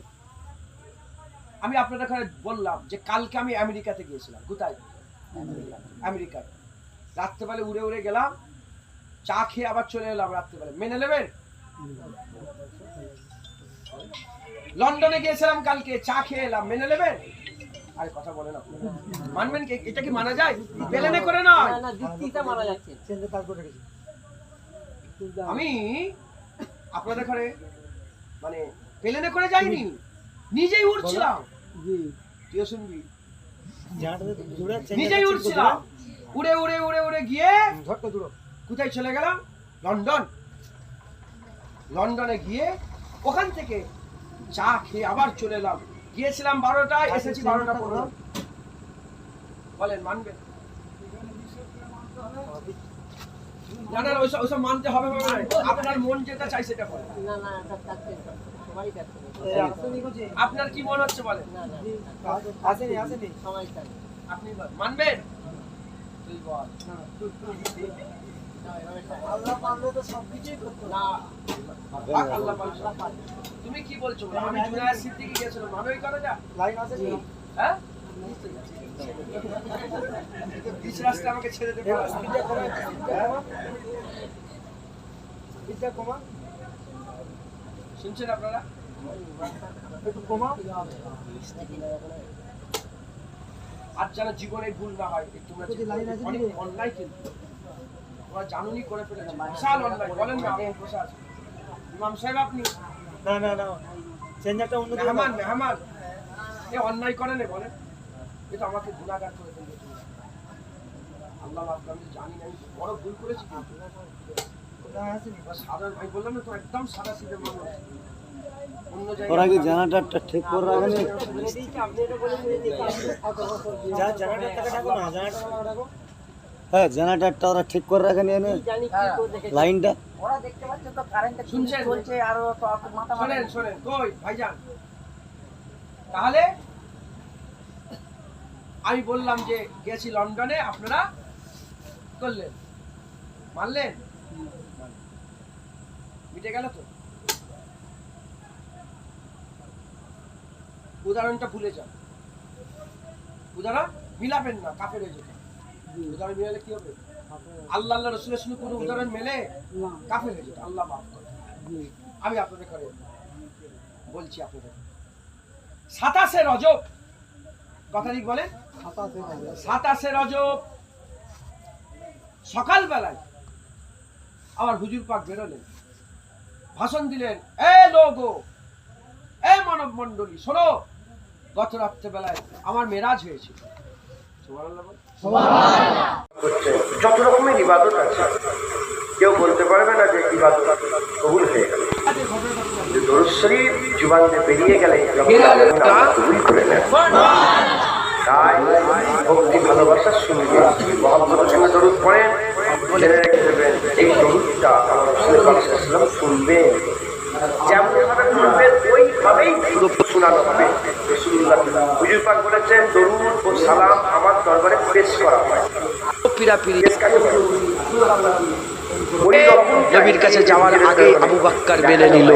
আমি আপনাদের এখানে বললাম যে কালকে আমি আমেরিকাতে গিয়েছিলাম। কোথায়? আমেরিকায়। রাত্রেবেলা উড়ে উড়ে গেলাম, চা খেয়ে আবার চলে এলাম রাত্রেবেলা। মেনে নেবেন? লন্ডনে গিয়েছিলাম কালকে, চা খেয়ে এলাম, মেনে নেবেন? আরে কথা বলেন আপনারা, মানবেন কি? এটা কি মানা যায়? প্লেনে করে নয়, আমি আপনাদের ঘরে মানে প্লেনে করে যাইনি, নিজেই উড়ছিলাম। তুইও শুনবি, নিজেই উড়ছিলাম, উড়ে উড়ে উড়ে উড়ে গিয়ে কোথায় চলে গেলাম? লন্ডন। লন্ডনে গিয়ে ওখান থেকে চা খেয়ে আবার চলে এলাম। গিয়েছিলাম 12টায়, এসেছি 12টা 15। বলেন মানবেন? না না, ওইসব মানতে হবে না, আপনার মন যেটা চাই সেটা করেন। আপনার কি মন হচ্ছে বলেন? আপনি মানবেন? তুই বল। তুমি কি বলছো? আমি জুনায়েদ সিদ্দিকী গিয়েছিলাম, আমি ওই করে যা লাইন আছে কি? হ্যাঁ, বিশ রাস্তা আমাকে ছেড়ে দেবে। শুনছেন আপনারা? আর যেন জীবনে ভুল না হয়, তোমরা অনেক অন্যায় কিন্তু তোমরা জানুনি করে ফেলেছো, বিশাল অন্যায়। বলেন না, বসে আছে ইমাম সাহেব, আপনি না না না চেঞ্জারটা অন্য মেহমান মেহমান এ অন্যায় করেন, বলেন এটা আমাকে গুনাহগার করে ফেলেছে। আল্লাহ আমি জানি না, আমি বড় ভুল করেছি। সাধারণ ভাই বললাম না তো, একদম সাদা সিধে মানুষ। অন্য জায়গায় জেনারেটরটা ঠিক করে রাখেন, হ্যাঁ জেনারেটরটা ওরা ঠিক করে রাখেন, লাইনটা ওরা দেখতে পাচ্ছে তো কারেন্টটা শুনছে চলছে, আর তো মাথা শোনেন শোনেন, কই ভাইজান? তাহলে আমি বললাম যে গেছি লন্ডনে, আপনারা করলেন, মানলেন, মিটে গেল তো? উদাহরণটা ভুলে যান, উদাহরণ মিলাবেন না, কাফের হয়ে যেতে। উদাহরণ মিলালে কি হবে? আল্লাহ আল্লাহ রসুলের সঙ্গে কোনো উদাহরণ মেলে কাফের হয়ে যেত। আল্লাহ মাফ করে। আমি আপনাদের করে বলছি, আপনাদের 27শে রজব, কথা ঠিক বলেন, 27শে রজব সকালবেলায় আমার হুজুর পাক বেরোলেন, ভাষণ দিলেন, এ লোগো, এ মানব মণ্ডলী, শোনো, গত রাত্রেবেলায় আমার মেরাজ হয়েছিল। যত রকমের ইবাদত আছে কেউ বলতে পারবে না যে ইবাদত কবুল হয়ে গেল। দরুদ শরীফ জুবান দিয়ে বেরিয়ে গেলে কবুল করে নেন। তাই ভক্তি ভালোবাসার সঙ্গে মহব্বতের সঙ্গে দরুদ পড়েন, জেনে রেখে দেবেন এই দরুদটা আমার রাসূল পাক সাল্লাল্লাহু আলাইহি ওয়াসাল্লাম শুনবেন, যেমনভাবে শুনবেন ওইভাবেই শোনানো হবে। রাসূলুল্লাহ হুজুর পাক বলেছেন দরুদ ও সালাম আমার দরবারে পেশ করা হয়। পিরাপিরি নবীর কাছে যাওয়ার আগে আবু বকর মেনে নিল।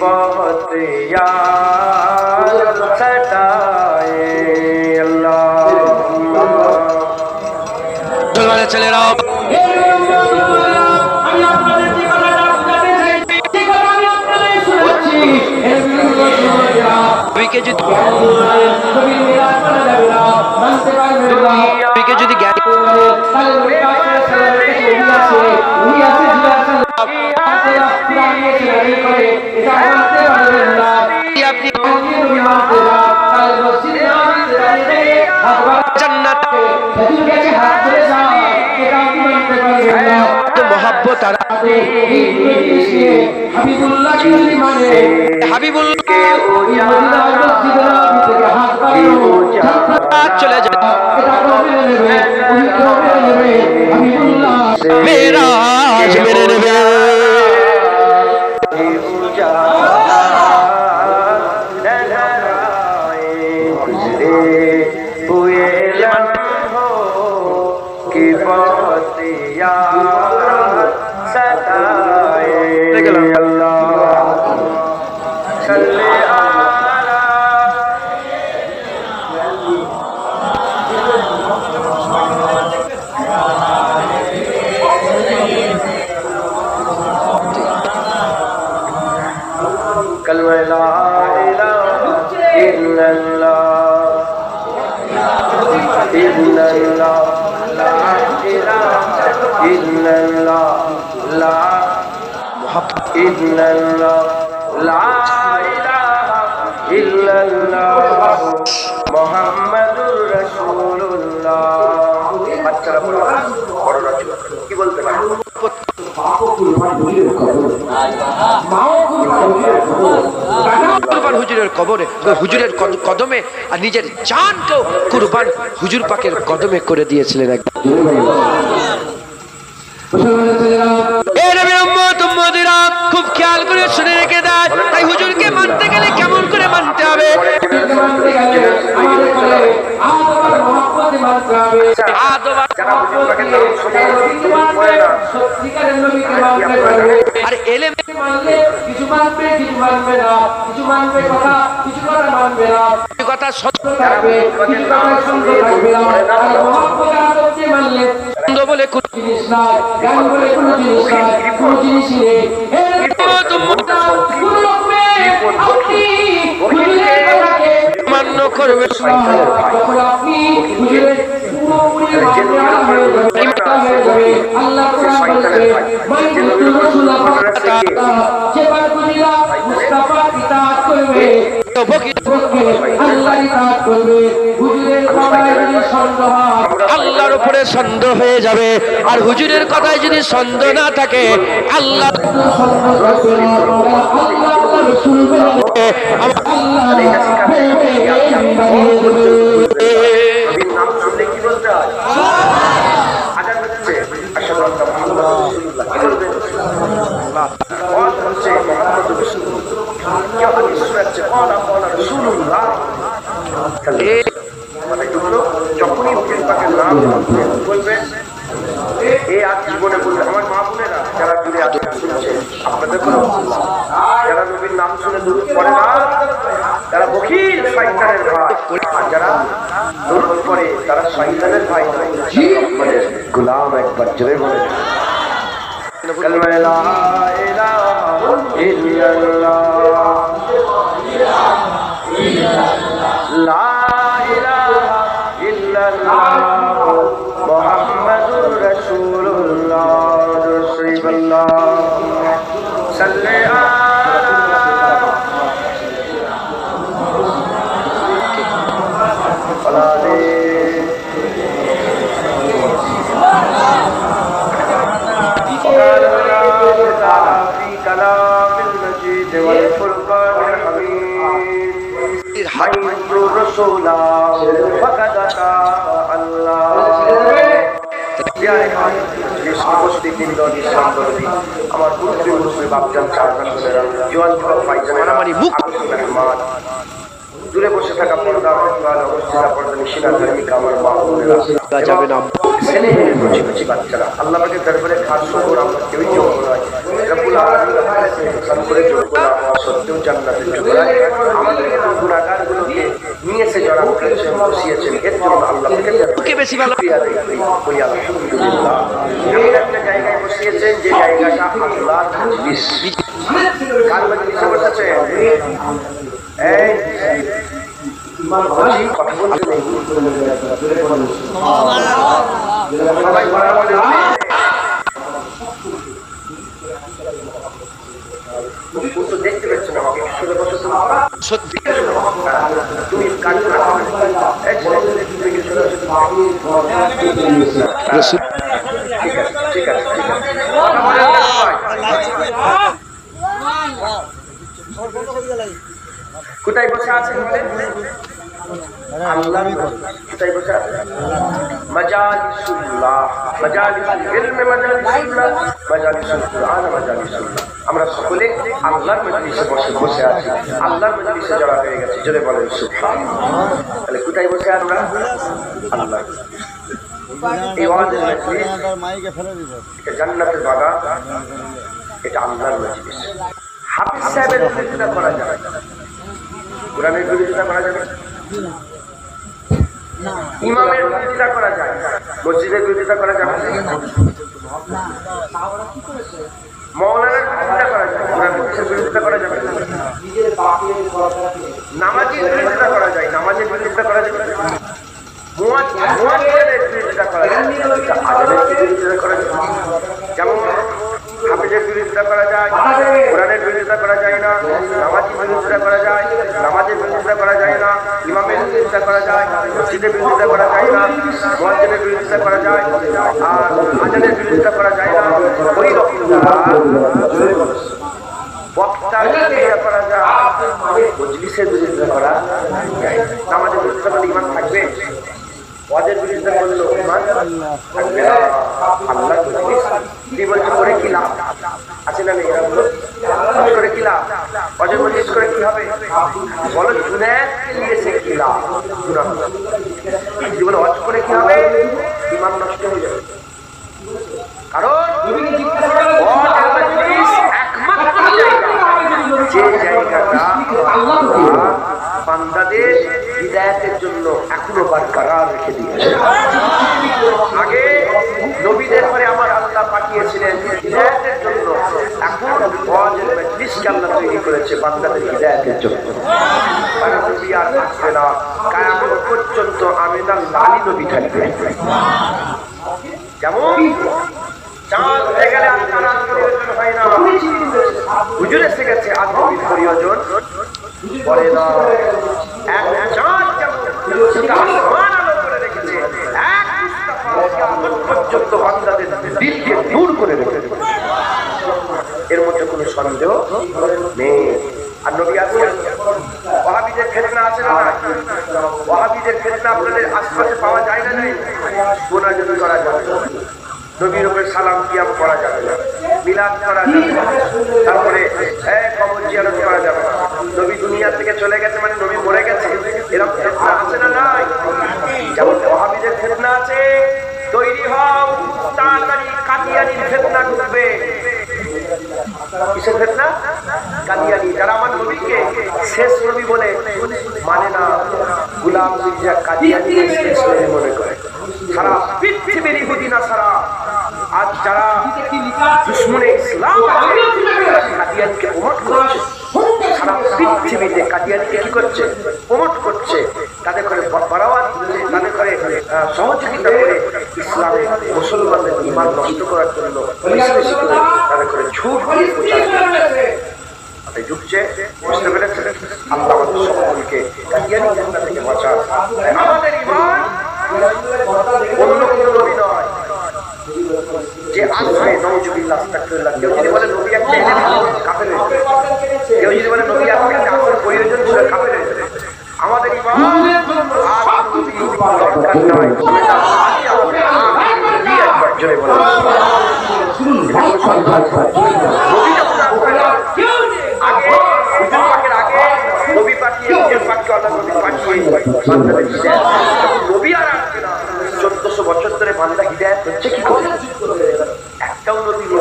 बहुत याद सताए अल्लाह चले रहो। যদি মোহাব্বত চলে যায় মেরাজ মেনে নেবে। कलमा ला इलाहा इल्लल्लाह इल्लल्लाह ला इलाहा इल्लल्लाह ला इल्लल्लाह ला इलाहा इल्लल्लाह मुहम्मदुर রাসূলুল্লাহ। বাচ্চারা বড়রা কি বলতে পারে? হুজুরের কবরে হুজুরের কদমে আর নিজের জানকেও কুরবান হুজুর পাকের কদমে করে দিয়েছিলেন। খুব খেয়াল করে শুনে রেখে দেয়, তাই হুজুরকে মানতে গেলে কেমন করে মানতে হবে? আর এলেম কিছু মানবে কিছু মানবে না, কিছু মানবে কথা কিছু কথা মানবে না, কথা সত্য থাকবে কিছু কথা সত্য থাকবে না। আর মহব্বত আদবকে মানলে সন্দেহ বলে কোনো জিনিস নাই, জ্ঞান বলে কোনো জিনিস নাই, কোনো জিনিসই নেই। মান্য করবে আপনি আল্লাহ আল্লাহর উপরে সন্দেহ হয়ে যাবে। আর হুজুরের কথায় যদি সন্দেহ না থাকে আল্লাহ হাদিস শোনাচ্ছে কলা রাসূলুল্লাহ। তাহলে মানে এগুলো যখনই হুজুর পাকের নাম বলবেন, এই আজ জীবনে বলবে আমার মা বোনেরা যারা দূরে আছেন শুনছে, আপনাদের কোনো যারা নবীর নাম শুনে দরুদ পড়ে না তারা বখিল শয়তানের ভাই, আর যারা দরুদ পড়ে তারা শয়তানের ভাই নয়, রহমানের গোলাম। একবার জোরে বলে কালিমা লা ইলাহা ইল্লাল্লাহ, লা ইলাহা ইল্লাল্লাহ মুহাম্মাদুর রাসূলুল্লাহ। আল্লাহুম্মা সাল্লি আমার দূরে বসে থাকা পর্দা আমার মা যাবে না ছেলে কুচি কুচি বাচ্চারা আল্লাহ পাকের দরবারে খাস শুকর আমরা কেউই যোগ্য নয়। রব্বুল আলামিন করে যোগ্য না হওয়া সত্ত্বেও জান্নাতের যোগ্য আমাদের গুনাহগারগুলোকে নিয়ে এসে জড়া করেছেন, বসিয়েছেন। এর জন্য আল্লাহ পাকে বেশি ভালো করি আলহামদুলিল্লাহ। এমন একটা জায়গায় বসিয়েছেন যে জায়গাটা আল্লাহর মজলিস। কার মজলিসে বসেছে? এই কথা বলতে নেই, সবাই বরাবর দেখতে পাচ্ছ না আমাকে সত্যি তুমি কাজ ঠিক আছে কোথায় বসে আছে? কোথায় বসে আছে? মাজালিসুল্লাহ, মাজালিসুল ইলম, মাজালিসুল্লাহ, মাজালিসুল কুরআন, মাজালিসুল্লাহ। আমরা সকলে আল্লাহর মজলিসে বসে আছি, আল্লাহর মজলিসে জড়া হয়ে গেছি। জোরে বলেন সুবহানাল্লাহ। তাহলে কোথায় বসে আমরা? আল্লাহ। এই ওয়াজের মজলিস এটা জান্নাতের বাগান, এটা আল্লাহর মজলিস। হাফিজ সাহেবের বিরোধিতা করা যাবে, কোরআনের বিরোধিতা করা যাবে, ইমামের বিরোধিতা করা যায়, মসজিদের বিরোধিতা করা যাবে, মওলানার বিরোধিতা করা যায়, কোরআনের বিরোধিতা করা যাবে, নামাজের বিরোধিতা করা যায়, নামাজের বিরোধিতা করা যাবে, মুয়াজ্জিনের বিরোধিতা করা যায়, আযানের বিরোধিতা করা যায়। যেমন হাফেজের বিরোধিতা করা যায়, কোরআনের বিরোধিতা করা যায় না, নামাজের বিরোধিতা করা যায়, নামাজের বিরোধিতা করা যায় না, ইমামের বিরোধিতা করা যায়, মসজিদের বিরোধিতা করা যায় না, মুয়াজ্জিনের বিরোধিতা করা যায়, আর আযানের বিরোধিতা করা যায় না। ওই রকম বক্তার বিরোধিতা করা যায়, মজলিসের বিরোধিতা করা যায়। নামাজের বিরোধিতা করলে ঈমান থাকবে, ওয়াজের বিরোধিতা করলে ঈমান থাকবে না। আল্লাহ কি বলছে? করে কি লাভ আছে না? নেই করে কি লাভ? ওয়াজের মজলিস করে কি হবে? বলো জুনায়েদকে নিয়েছে কি লাভ? জীবনে ওয়াজ করে কি হবে? ঈমান নষ্ট হয়ে যাবে। কারণ ওয়াজের মজলিস একমাত্র জায়গা যে জায়গাটা বান্দাদের হিদায়াতের জন্য এখনো বরকরার রেখে দিয়েছে। আগে নবীদের পরে আমার আল্লাহ পাঠিয়েছিলেন হিদায়াতের জন্য, এখন ওয়াজের মজলিসকে আল্লাহ তৈরি করেছে বান্দাদের হিদায়াতের জন্য। কারণ নবী আর আসবে না, কিয়ামত পর্যন্ত আমিনার লালি নবী থাকবে। যেমন চাঁদ হয়ে গেলে আল্লাহর আর প্রয়োজন হয় না, হুজুর এসে গেছে আর নবীর প্রয়োজন পড়ে না। এক চাঁদ যেমন আসমান আলো করে রেখেছে, এক মুস্তাফা কিয়ামত পর্যন্ত বান্দাদের দিলকে নূর করে রেখেছে, এর মধ্যে কোনো সন্দেহ নেই। আর নবী আসবেন। ওয়াহাবীদের ফিতনা আছে না? ওয়াহাবীদের ফিতনা আপনাদের আশপাশে পাওয়া যায় না? নেই? গুনাহগারি করা যাবে না, নবীর উপরে সালাম কিয়াম করা যাবে না, মিলাদ করা যাবে না, তারপরে কবর জিয়ারত করা যাবে না, নবী দুনিয়া থেকে চলে গেছে মানে নবী মরে গেছে, এরকম ফিতনা আছে না নাই? যেমন ওয়াহাবিদের ফিতনা আছে, তৈরি হও তাড়াতাড়ি কাদিয়ানির ফিতনা ঢুকবে। কিসের ফিতনা? কাদিয়ানি, যারা আমার নবীকে শেষ নবী বলে মানে না, গোলাম মির্জা কাদিয়ানিকে শেষ নবী মনে করে। সারা পৃথিবীর ইহুদি নাসারা আজ যারা দুশমনে ইসলাম কাদিয়ানিকে প্রমোট করছে, সারা পৃথিবীতে কাদিয়ানিকে কি করছে? প্রমোট করছে, তাদের করে বাড়াওয়া দিচ্ছে, তাদের করে সহযোগিতা করে ইসলামে মুসলমানদের ঈমান নষ্ট করার জন্য তাদের করে ঝুট দিয়ে প্রচার ঢুকছে। বুঝতে পেরেছেন? আল্লাহ আমাদের সকলকে কাদিয়ানি ফিতনা থেকে বাঁচান। আমাদের ঈমান অন্য কোনো নবী নয় যে আসবে নওজুবিল্লাহ আস্তাগফিরুল্লাহ। কেউ যদি বলে নবী একটা এনে কাফের হয়ে যাবে, কেউ যদি বলে নবী একটা আসল প্রয়োজন ছিল কাফের হয়ে যাবে। আমাদের ঈমান আর নবী দরকার নয়, নবী একবার জোরে বলে আগে হুজুর পাকের আগে নবী পাঠিয়ে হুজুর পাককে আল্লাহ নবী পাঠিয়ে বান্দাদের হিদায়াত, নবী আর আসবে না। 1400 বছর ধরে বান্দা হিদায়াত হচ্ছে কি করে? একটাও নবী নেই,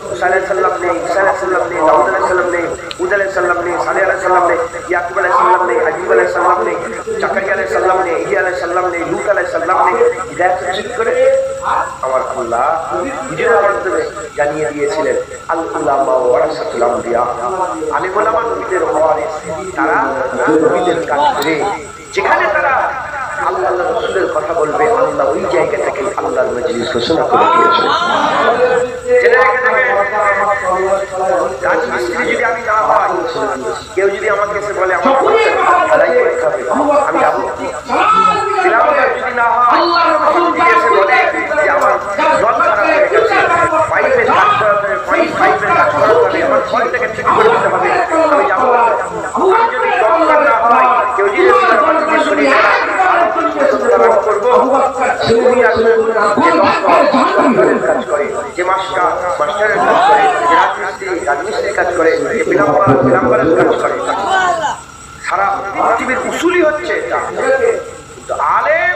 মুসা আলাইহিস সালাম নেই, ঈসা আলাইহিস সালাম নেই, দাউদ আলাইহিস সালাম নেই, হুদ আলাইহিস সালাম নেই, সালেহ আলাইহিস সালাম নেই, ইয়াকুব আলাইহিস সালাম নেই, আইয়ুব আলাইহিস সালাম নেই, জাকারিয়া আলাইহিস সালাম নেই, ইহয়া আলাইহিস সালাম নেই, লূত আলাইহিস সালাম নেই। হিদায়াত হচ্ছে কি করে? আমার আল্লাহ হুজুরের মাধ্যমে জানিয়ে দিয়েছিলেন আল উলামা ওয়ারাসাতুল আমবিয়া, আলেম ওলামা নবীদের ওয়ারিস, তারা নবীদের কাজ করে যেখানে তারা আল্লাহ রাসূলের কথা বলবে, আল্লাহ ওই জায়গা থেকে আল্লাহর মজলিস ঘোষণা করে দিয়েছে। রাজমিস্ত্রি যদি আমি না হয়, কেউ যদি আমাকে এসে বলে আমার ঢালাই করতে হবে, আমি যাবো। প্লাম্বার যদি না হয়, যদি এসে বলে যে আমার জল খারাপ হয়ে গেছে, পাইপের কাজ করাতে হবে, পাইপের কাজ করাতে হবে, আমার ঘরটাকে ঠিক করে দিতে হবে, আমি যাবো। আর যদি ডক্টর না হয়, কেউ যদি এসে আমার যদি শরীর খারাপ করবো, তুমি আসলে ডক্টরের কাজ করে, যে মাস্টারের কাজ করে, যে রাজমিস্ত্রির কাজ করে, যে প্লাম্বারের কাজ করে, সারা পৃথিবীর উসুলই হচ্ছে এটা। কিন্তু আলেম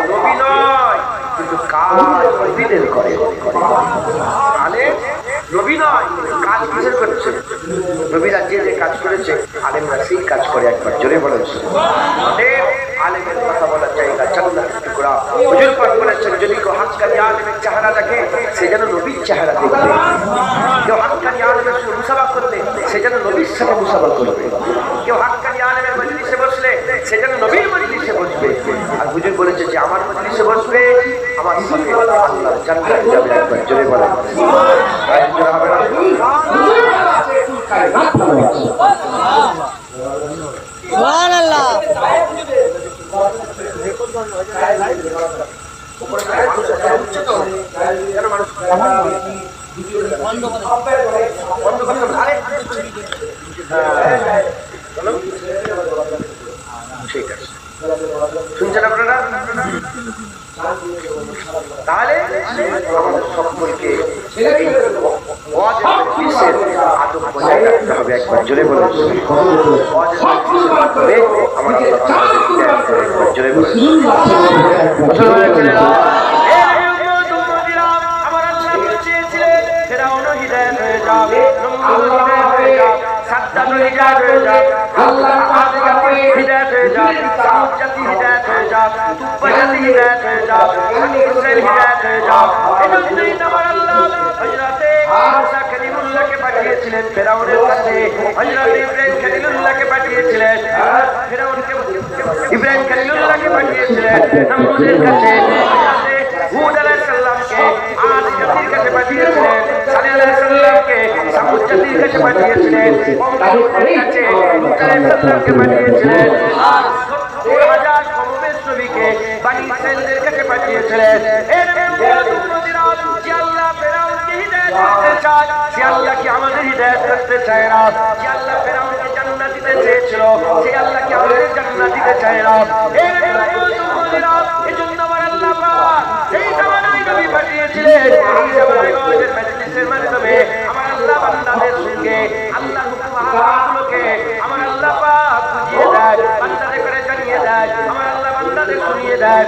নবী নয়, কিন্তু কাজ নবীদের করে। আলেম নবী নয়, কাজ কিসের করছে? নবীরা যে যে কাজ করেছে আলেমরা সেই কাজ করে। একবার জোরে বলেছে আলেমের কথা বলার জায়গা জান্নাতের টুকরা। হুজুর পাক বলেছেন, যদি কেউ হাক্কানি আলেমের চেহারা দেখে, সে যেন নবীর চেহারা দেখবে। কেউ হাক্কানি আলেমের সঙ্গে মুসাফা করলে, সে যেন নবীর সাথে মুসাফা করবে। কেউ হাক্কানি আলেমের মজলিসে বসলে, সে যেন নবীর মজলিসে বসবে। আর হুজুর বলেছে যে আমার মজলিসে বসবে, আমার সাথে আল্লাহর জান্নাতে যাবে। একবার জোরে বলেন সুবহানাল্লাহ। ঠিক আছে, শুনছেন আপনারা? তাহলে আমাদের সকলকে আদব বজায় রাখতে হবে। একবার জোরে বলে আমার জোরে বলে পাঠিয়েছিলেন ফেরাউনের কাছে, হযরত ইব্রাহিম খলিলুল্লাহকে পাঠিয়েছিলেন, ইব্রাহিম খলিলুল্লাহকে পাঠিয়েছিলেন নমরুদের কাছে, হুদ আলাইহিস সালামকে আদ জাতির কাছে পাঠিয়েছিলেন, সালেহ আলাইহিস সালামকে সামুদ জাতির কাছে পাঠিয়েছিলেন, কওমের কাছে লূত আলাইহিস সালামকে পাঠিয়েছিলেন, আর 70,000 কওমের নবীকে বনি ইসরাঈলের কাছে পাঠিয়েছিলেন। যে আল্লাহ কি আমাদের হিদায়াত করতে চায় না, যে আল্লাহ ফেরাউনকে জান্নাত দিতে চেয়েছিল, যে আল্লাহ কি আমাদের জান্নাত দিতে চায় না। এজন্য আমার আল্লাহ পাক সেই জামানায় নবী পাঠিয়েছিলেন, এই জামানায় ওদের মজলিসের মাধ্যমে আমার আল্লাহ বান্দাদের সঙ্গে আল্লাহ হুকুম আহকামগুলোকে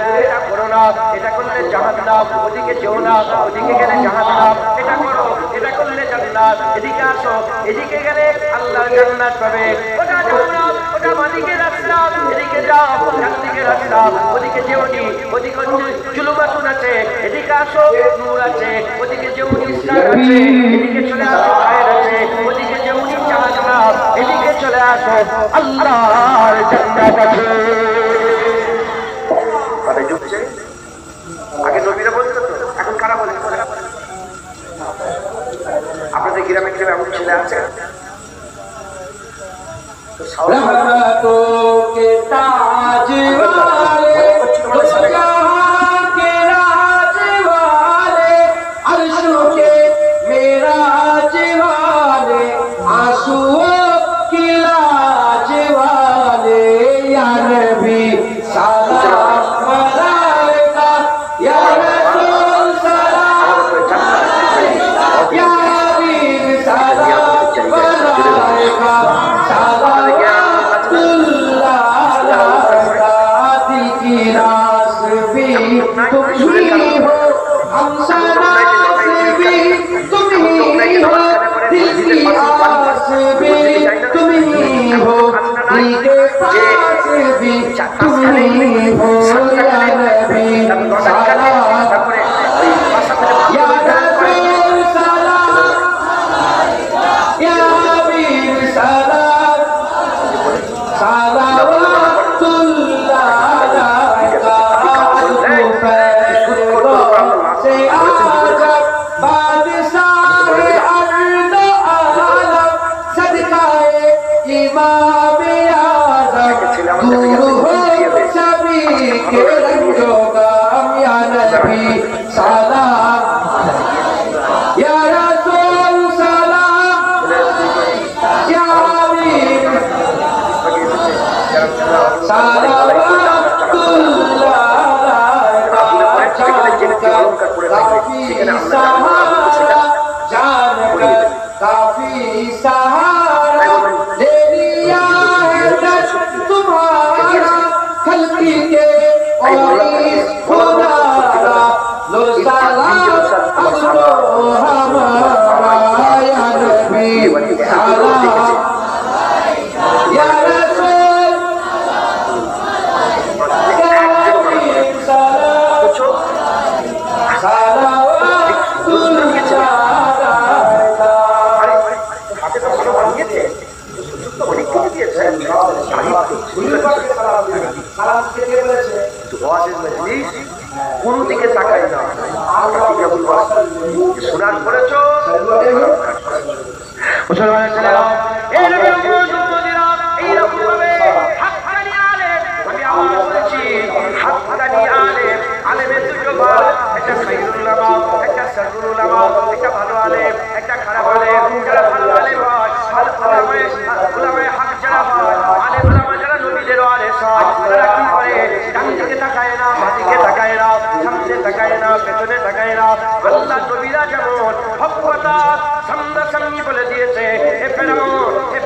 দেয়, এটা করো না, এটা করলে জাহান্নাম, ওদিকে যেও না, ওদিকে গেলে জাহান্নাম, এটা করো, এটা করলে জান্নাত, এদিকে আসো, এদিকে গেলে আল্লাহর জান্নাত পাবে। ওটা যাও না, ওটা বাঁদিকের রাস্তা, এদিকে যাও, ডান দিকের রাস্তা, ওদিকে যেওনি, ওদিকে জুলুমাতুন আছে, এদিকে আসো, নূর আছে, ওদিকে যেওনি ইসলাম আছে, এদিকে চলে আসো খায়ের আছে, ওদিকে যেওনি জাহান্নাম, এদিকে চলে আসো আল্লাহর জান্নাত আছে। কথা যুগছে, আগে নবীরা বলতো তো, এখন কারা বলে? আপনাদের গ্রামে গ্রামে এমন ছেলে আছে रहमतों के ताज वाले, दो जहां के राज वाले, अर्शों के मेराज वाले, आंसुओं की लाज वाले, या नबी सलाम मलाइका, या रसूल सलाम, या हबीब सलाम मलाइका, तुम ही हो, हम सनास भी तुम ही हो, दिल की आस भी तुम ही हो, दिल के पास भी तुम ही हो, या नबी सलाम, या रसूल सलाम, या हबीब सलाम, सलावतुल्लाह से आजब बादशाह अर्द आलम, सदकाए इमाम आज़म, दूर हो सभी के रंजो गम, या नबी सलाम, या रसूल सलाम, या हबीब सलावतुल्लाह काफी सहारा जानकर, काफी सहारा ले लिया है दर्द तुम्हारा, खल्की के और इस खुदारा, लो सलाम अब लो हमारा, या नबी सलाम, या रसूल, या हबीब सलाम, কোন দিকে তাকাই না, শোনার পড়েছ মুসলমানের ছেলেরা, এইরকম ভাবে হাক্কানি আলেম, আমি আবার বলেছি হাক্কানি আলেম, আলেমের দুটো ভাগ, একটা খাইরুল উলামা, একটা শাররুল উলামা, একটা ভালো আলেম, একটা খারাপ আলেম। যারা ভালো আলেম হয়, ভালো উলামায়ে হক যারা হয়, আলেম উলামা যারা নবীদের ওয়ারিস হয়, তারা কি করে? ডান দিকে তাকায় না, বাঁদিকে তাকায় না, সামনে তাকায় না, পেছনে তাকায় না। আল্লাহ নবীরা যেমন হক কথা সামনাসামনি বলে দিয়েছে, এ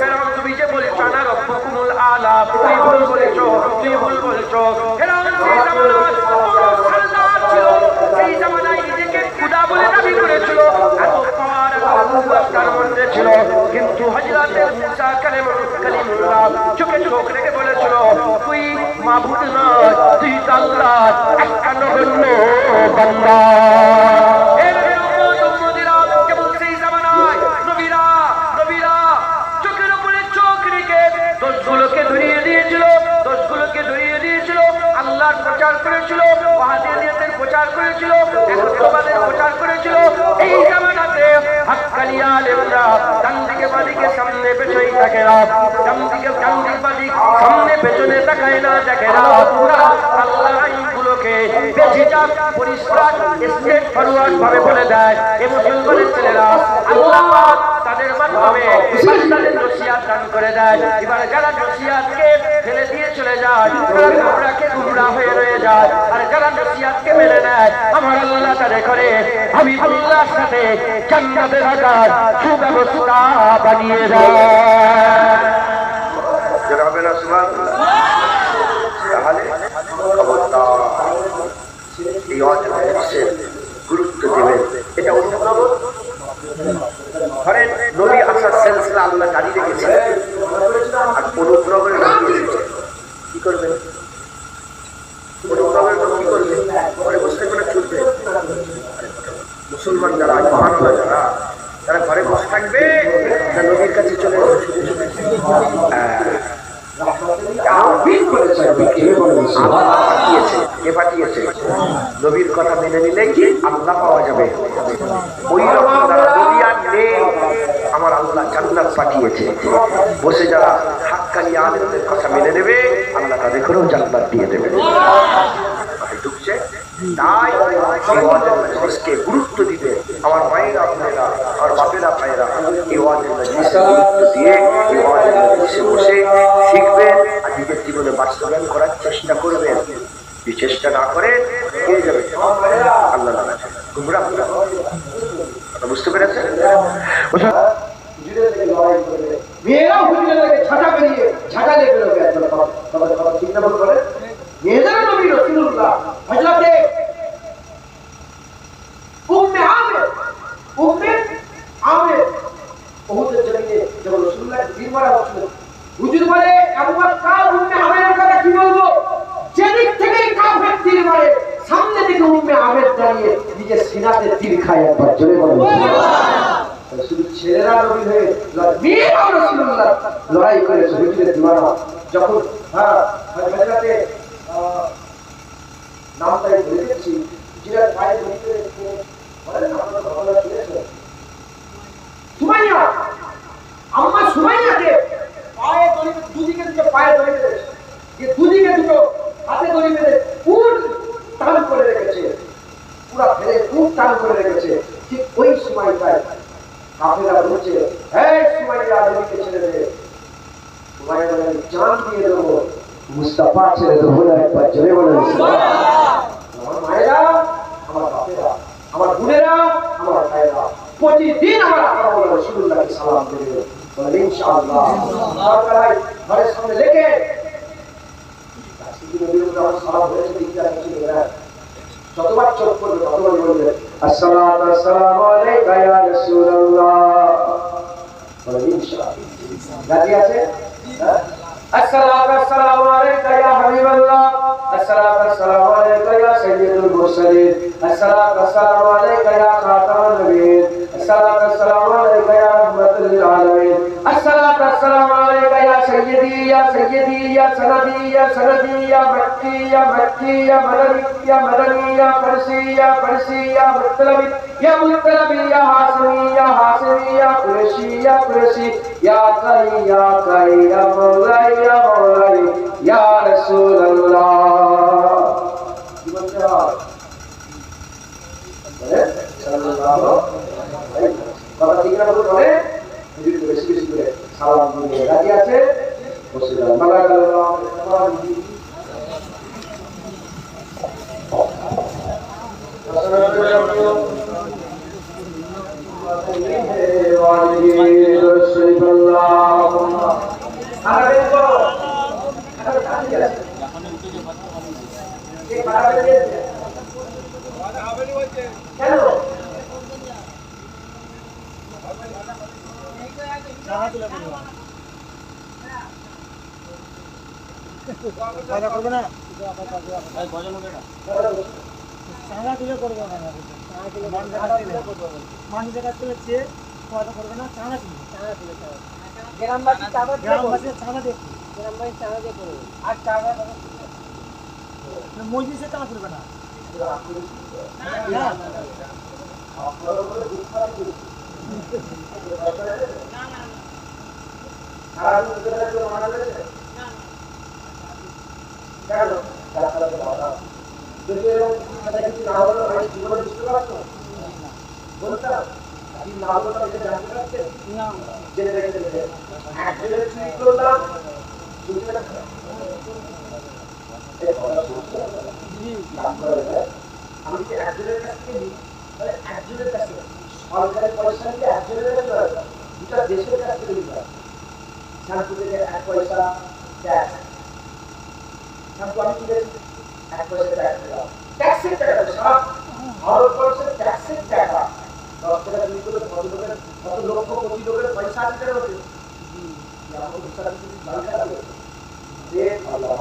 ফেরাউন তুমি যে বলছো না রব্বুকুমুল আলা, তুমি ভুল বলছো, তুমি ভুল বলছো। ফেরাউন সেই জামানায় সারদার ছিল, সেই জামানায় নিজেকে খুদা বলে দাবি করেছিল, এত পাওয়ার তার মধ্যে ছিল। কিন্তু হযরতে মুসা কালিমুল্লাহ চোখে চোখ রেখে বলেছিল, তুই মাবুদ নয়, তুই আল্লাহর একটা নগণ্য বান্দা। চোখের উপরে চোখ রেখে দোষগুলোকে ধরিয়ে দিয়েছিল, আল্লাহর প্রচার করেছিল, ওয়াহাদিয়তের প্রচার করেছিল, একত্ববাদের প্রচার করেছিল। এই জামানাতে হাক্কানি আলেমরা ডান দিকে বাদিকে সামনে পেছনে তাকায় না, ডান দিকে বাদিক সামনে পেছনে তাকায় না, দেখে না। আল্লাহর আইনগুলোকে বেঝিঝাক পরিষ্কার স্ট্রেট ফরওয়ার্ড ভাবে বলে দেয়। এই মুসলমানের ছেলেরা আল্লাহ তাদের মাধ্যমে তাদের নসিহত দান করে দেয়। এবার যারা নসিহতকে ফেলে দিয়ে চলে যায়, তারা গুমরাহকে গুমরাহ হয়ে রয়ে যায়। আর যারা নসিহতকে মেনে নেয়, আমার আল্লাহ তাদের করে আমি আল্লাহর সাথে জান্নাতে থাকার সুব্যবস্থা বানিয়ে দেয়। তাহলে আমিন বলে চাইবে কে বলে আল্লাহ পাঠিয়েছে কে পাঠিয়েছে নবীর কথা মেনে নিলেই কি আল্লাহ পাওয়া যাবে ওই রকম যারা নবী আর নেই আমার আল্লাহ জান্নাত পাঠিয়েছে বসে যারা হাক্কানি আলেমদের কথা মেনে নেবে আল্লাহ তাদেরকেও জান্নাত দিয়ে দেবে ঢুকছে তাই মজলিসকে গুরুত্ব দিবে আমার মায়েরা বোনেরা আমার বাপেরা ভাইয়েরা এই ওয়াজের মজলিসে গুরুত্ব দিয়ে এই ওয়াজের মজলিসে বসে শিখবেন আর নিজের জীবনে বাস্তবায়ন করার চেষ্টা করবেন এই চেষ্টা না করে পেয়ে যাবে আল্লাহ গুমরাহ কথা বুঝতে পেরেছেন মেয়েরাও হুজুরদেরকে ছাটা বেরিয়ে ছাটালে বেরোবে কথা ঠিক না বলে মেয়েদের নবী রাসূলুল্লাহ হযরতে উম্মে আমের উহুদের জমিনে যখন রাসূলুল্লাহ বীর মারা হচ্ছিল হুজুর বলে আবু বকর উম্মে আমের কথা কি বলবো যেদিক থেকেই কাফের তীর মারে সামনে থেকে উম্মে আমের দাঁড়িয়ে নিজের সিনাতে তীর খায় একবার জোরে বলে সুবহানাল্লাহ শুধু ছেলেরা নবী হয়ে মেয়েরাও রাসূলুল্লাহ লড়াই করে হুজুরের দিওয়ানা যখন হযরতে নামটাই বলে দিচ্ছি যেটা পায়ে ধরে বলেন আপনারা ভালো শুনেছেন সুমাইয়া আম্মা সুমাইয়াকে পায়ে ধরে দুদিকে দুটো পায়ে ধরে রেখেছে যে দুদিকে দুটো হাতে ধরে বেঁধে পুরো টান করে রেখেছে পুরো ফেলে খুব টান করে রেখেছে ঠিক ওই সময়টায় কাফেররা বলছে এই সুমাইয়া নবীকে ছেড়ে দে সুমাইয়া বলে জান দিয়ে দেবো মুস্তাফা ছেড়ে দেবো না একবার জোরে বলে আমার মায়েরা আমার বাপেরা আমার বোনেরা আমার ভাইয়েরা প্রতিদিন আমার আল্লাহ রাসূলুল্লাহকে সালাম দেবে বলে ইনশাআল্লাহ সরকার ঘরের সামনে লেখে আজকে নবীর উপর আমার সালাম হয়েছে দিকটা কিছু না যতবার চোখ করবে ততবার বলবে আসসালাতু আসসালামু আলাইকা ইয়া রাসূলুল্লাহ বলে ইনশাআল্লাহ রাজি আছে السلام عليك يا حبيب الله السلام عليك يا سيد المرسلين السلام عليك يا خاتم النبيين السلام عليك يا رحمة للعالمين السلام عليك يا سيدي يا سيدي يا سندي يا سندي يا مكي يا مكي يا مدني يا مدني يا فرسي يا فرسي يا مطلبي يا مطلبي يا حاسمي يا حاسمي يا قرشي يا قرشي يا كي يا كي يا مولاي يا مولاي يا رسول الله বাবা দিগরা বলে ধরে যদি বেশি বেশি করে সালাম দিয়ে রাজি আছে বসে যাও মালাকাল্লাহ করবে না চাঁদা তুলে করবে না মানুষ দেখাচ্ছে হচ্ছে কথা করবে না চাঁদা তুলে গ্রামবাসী চাঁদা দিয়ে গ্রামবাসী চাঁদা দিয়ে করবে আর চাঁদা মসজিদে চাঁদা তুলবে না আমি কি একজনের কাছ থেকে নিই তাহলে একজনের কাছ থেকে সরকারি পয়সা নিয়ে একজনের কাছে দুটা দেশের কাছ থেকে নিতে হবে শ্যাম্পু থেকে 1 পয়সা ট্যাক্স শ্যাম্পু আমি কিনেছি 1 পয়সা ট্যাক্স দিলাম ট্যাক্সের টাকা সব ভারতবর্ষের ট্যাক্সের টাকা 10 টাকা তুমি করে কত লক্ষ কোটি লোকের পয়সা দিতে হবে আমাকে বিচার দিতে ভালো লাগে যে আল্লাহ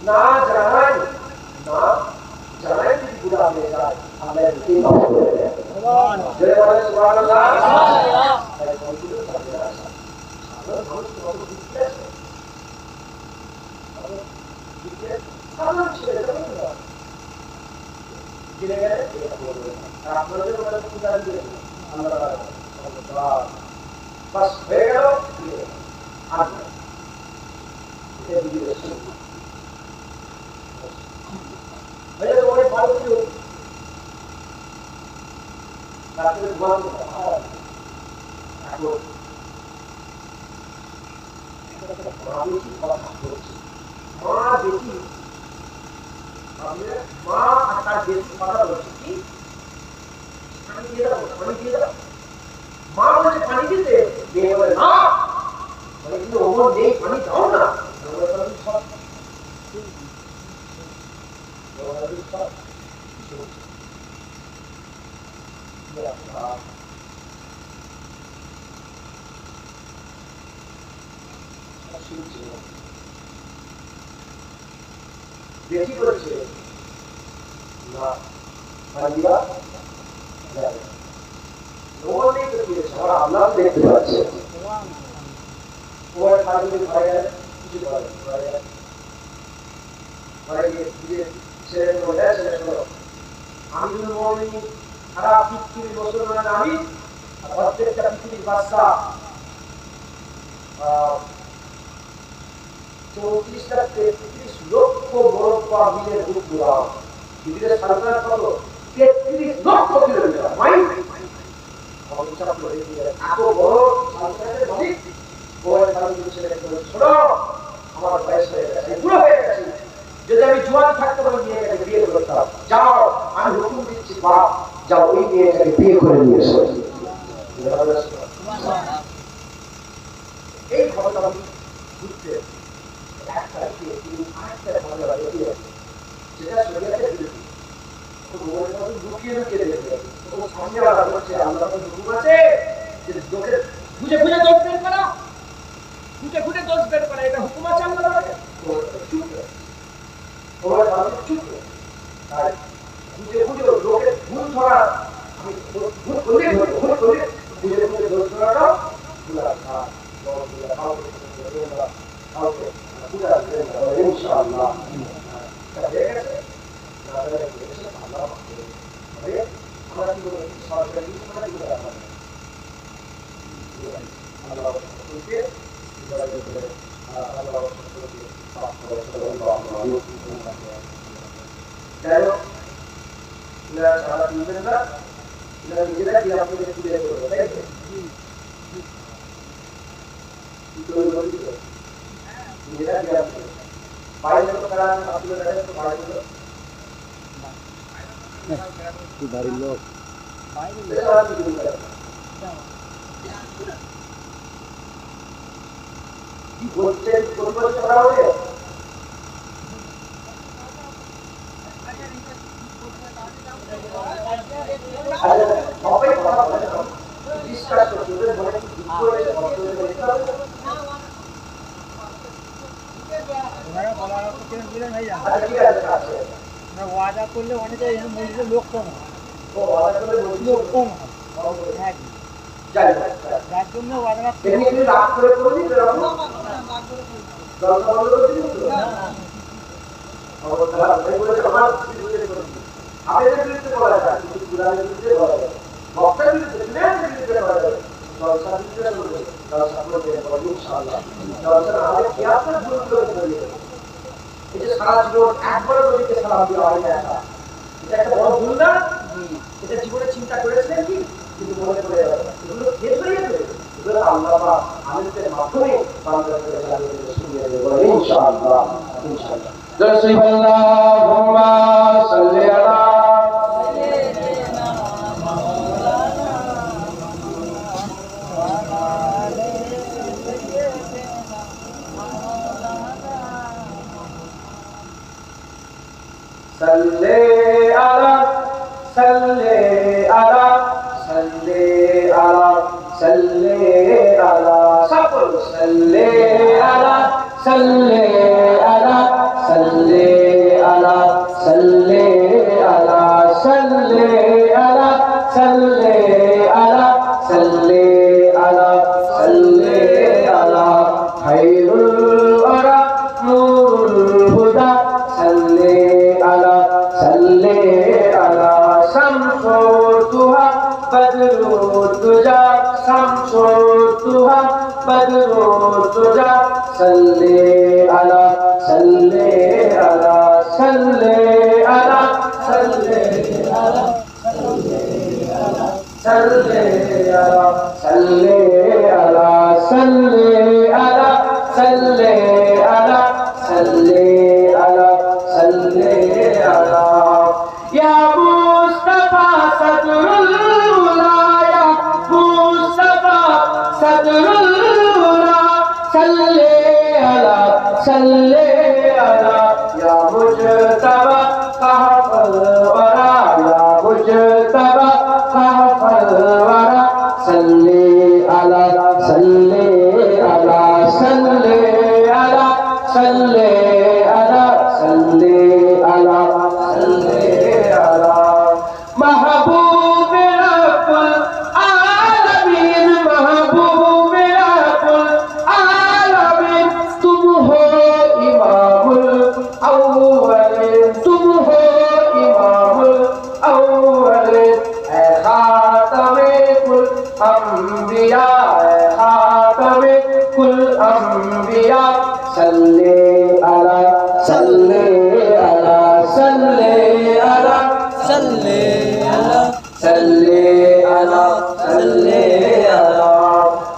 না জানাই যদি গুণা হয়ে যায় আল্লাহ জয় বলে সুবহানাল্লাহ। বাস হয়ে গেল। মা বলছে পানি দিতে, মেয়ে বলে না কিন্তু ওমর নেই, পানি দাও না। বেশি করেছে না পানিয়া যাবে ওমর নেই তো দিয়েছে, আমরা আল্লাহ দেখতে পাচ্ছি। ওর খালি ভাই কিছু বলে ভাই যে ছেলে বলে ছেলে আমি বলি সারা পৃথিবীর মুসলমান আমি প্রত্যেকটা পৃথিবীর বাদশা 34টা 33 লক্ষ মোরব্বা মিলের উপরা পৃথিবীর সালতানাত কত 33 লক্ষ কিলোমিটার মাইল এত বড় সালতানাতের মালিক ওই খালি ছেলে শোনো আমার বয়স হয়ে গেছে পুরো হয়ে গেছে, যদি আমি জোয়ান থাকতে পারি মেয়েটাকে বিয়ে করতাম। যাও আমি হুকুম দিচ্ছি বাপ, যাও ওই মেয়েটাকে বিয়ে করে নিয়ে এসো। এই ঘটনা ঘুরতে একটা মজা লাগে যেটা শরীয়তের বিরোধী, লুকিয়ে লুকিয়ে দেখে সামনে আলাদা করছে আল্লাহ হুকুম আছে যে লোকের বুঝে বুঝে দোষ বের করা, খুঁটে খুঁটে দোষ বের করা, এটা হুকুম আছে আল্লাহ চুপ ওরা ভালো চুপ আর বুঝে বুঝে লোকের ভুল ধরা, আমি ভুল করলে বুঝে বুঝে দোষ ধরাটা ভুলা ইনশাআল্লাহ আমরা কি সরকারি নিজেরা কি আপনাদের তুলে করবো তাই নিজেরা কি বাইরে তারা আপনাদের বাড়ির লোক কি বলছেন করা হবে সবাই কথা বলে ডিসকাস করতে মনে ওয়াদা করলে অনেকে মসজিদের লোক কম হয়, লোক কম হয় যার জন্য ওয়াদা রাগ করে করবি আপনাদের বিরুদ্ধে বলা যায় কিন্তু কুরআনের বিরুদ্ধে বলা যায়, বক্তার বিরুদ্ধে দুনিয়ার বিরুদ্ধে বলা যায়, জলসার বিরুদ্ধে বলবে জলসা করবে ইনশাআল্লাহ। জলসার আমাদের কিয়ামতের গুরুত্ব দিয়ে এই যে সারা জীবন একবার নবীকে সালাম দেওয়া হয় না, এটা একটা বড় ভুল না? এটা জীবনে চিন্তা করেছিলেন কি? কিন্তু মনে করে এগুলো শেষ হয়ে যাবে, এগুলো আল্লাহ পাক আমাদের মাধ্যমে বান্দাদের জানিয়ে শুনিয়ে দেবে ইনশাআল্লাহ ইনশাআল্লাহ। আল্লাহুম্মা সাল্লি আলা salli ala salli ala salli ala salli ala sabr salli ala salli ala salli ala salli ala salli ala salli तुझा शम्सो तुहा बदरो तुझा सल्ले अला सल्ले अला सल्ले अला सल्ले अला सल्ले अला सल्ले अला सल्ले अला सल्ले अला सल्ले अला सल्ले अला या मुस्तफा सदरुल उलाया मुस्तफा सदरुल उला सल्ले अला सल्ले अला या मुजतबा कहफल वरा या मुजतबा कहफल वरा सल्ले अला सल्ले अला सल्ले अला सल्ले अला सल्ले अला सल्ले अला महबूब रब्बुल आलमीन महबूब रब्बुल आलमीन तुम हो इमामुल अव्वलीन तुम हो इमामुल अव्वलीन ऐ खातमे कुल अंबिया ऐ खातमे कुल अंबिया सल्ले अला सल्ले अला सल्ले अला सल्ले अला सल्ले अला सल्ले अला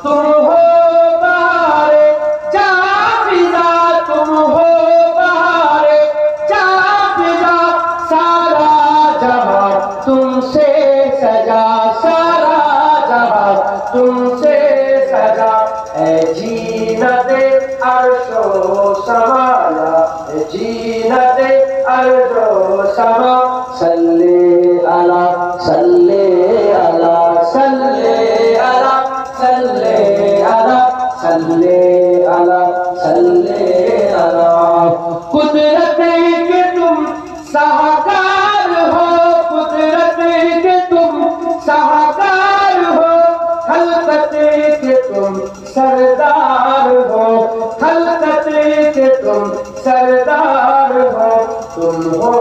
तुम हो बहारे जाफिजा तुम हो बहारे जाफिजा सारा जहां तुमसे सजा सारा जहां तुमसे सजा ऐ जीनते अर्शो समाया ऐ जीनते अर्शो समा सल्ले अला सल्ले अला सल्ले अला सल्ले अला सल्ले अला सल्ले अला कुदरत के तुम साहकार हो कुदरत के तुम साहकार हो खलकत के तुम सरदार हो खलकत के तुम सरदार हो तुम हो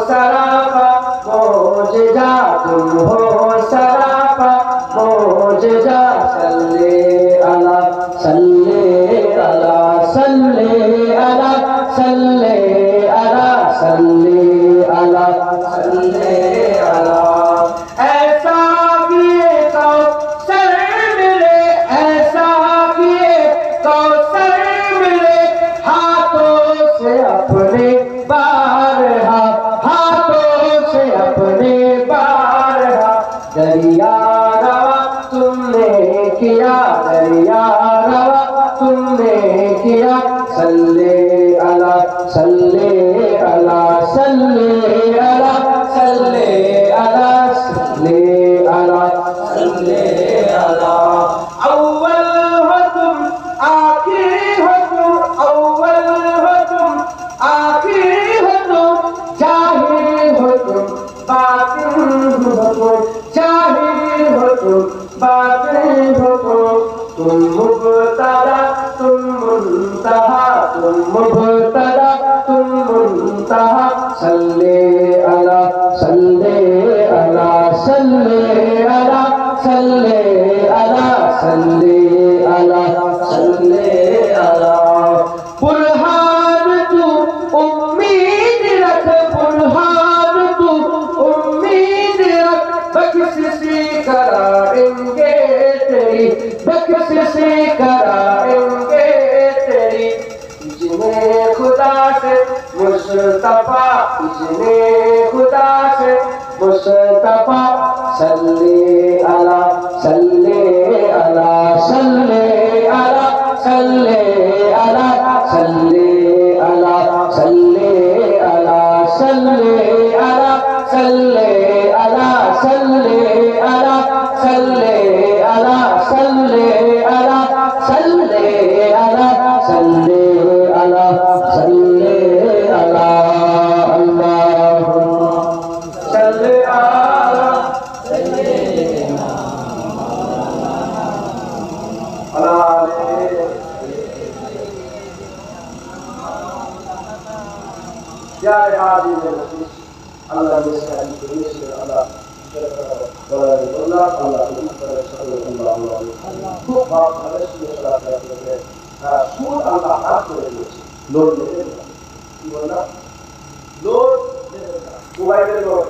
सरापा मौजजा तुम हो सरापा मौजजा सल्ले अला सल्ले अला सल्ले अला सल्ले अला सल्ले अला सल्ले अला ऐसा किए कौसर मिले ऐसा किए कौसर मिले हाथों से अपने बारहा हाथों से अपने बारहा दरिया रवा तुमने किया दरिया रवा तुमने किया सल्ले अला सल्ले अला सल्ले अला सल्ले अला सल्ले अला सल्ले अला अव्वल हो तुम आखिर हो तुम अव्वल हो तुम आखिर हो तुम जाहिर हो तुम बातिन हो तुम जाहिर हो तुम बातिन हो तुम मुबतदा तुम मुंतहा तुम मुबतदा तुम मुंतहा सल्ले अला सल्ले अला सल्ले अला सल्ले अला सल्ले अला सल्ले अला बुरहान तू उम्मीद रख बुरहान तू उम्मीद रख बख्शिशी कराएंगे तेरी बख्शिशी कराएंगे तेरी इजने खुदा से मुस्तफा इजने खुदा से मुस्तफा सल्ले अला सल्ले अला सल्ले अला सल्ले अला सल्ले अला सल्ले अला सल्ले अला सल्ले अला सल्ले अला सल्ले अला सल्ले अला सल्ले अला सल्ले अला सल्ले अला अल्लाहुम्मा सल्ले अला Ya Ali Allah Mesra Allah বললাম আল্লাহ খুব ভালো সুর আল্লাহ হাত করে দিয়েছে লোড নেবে কি বললাম লোড মোবাইলের লোড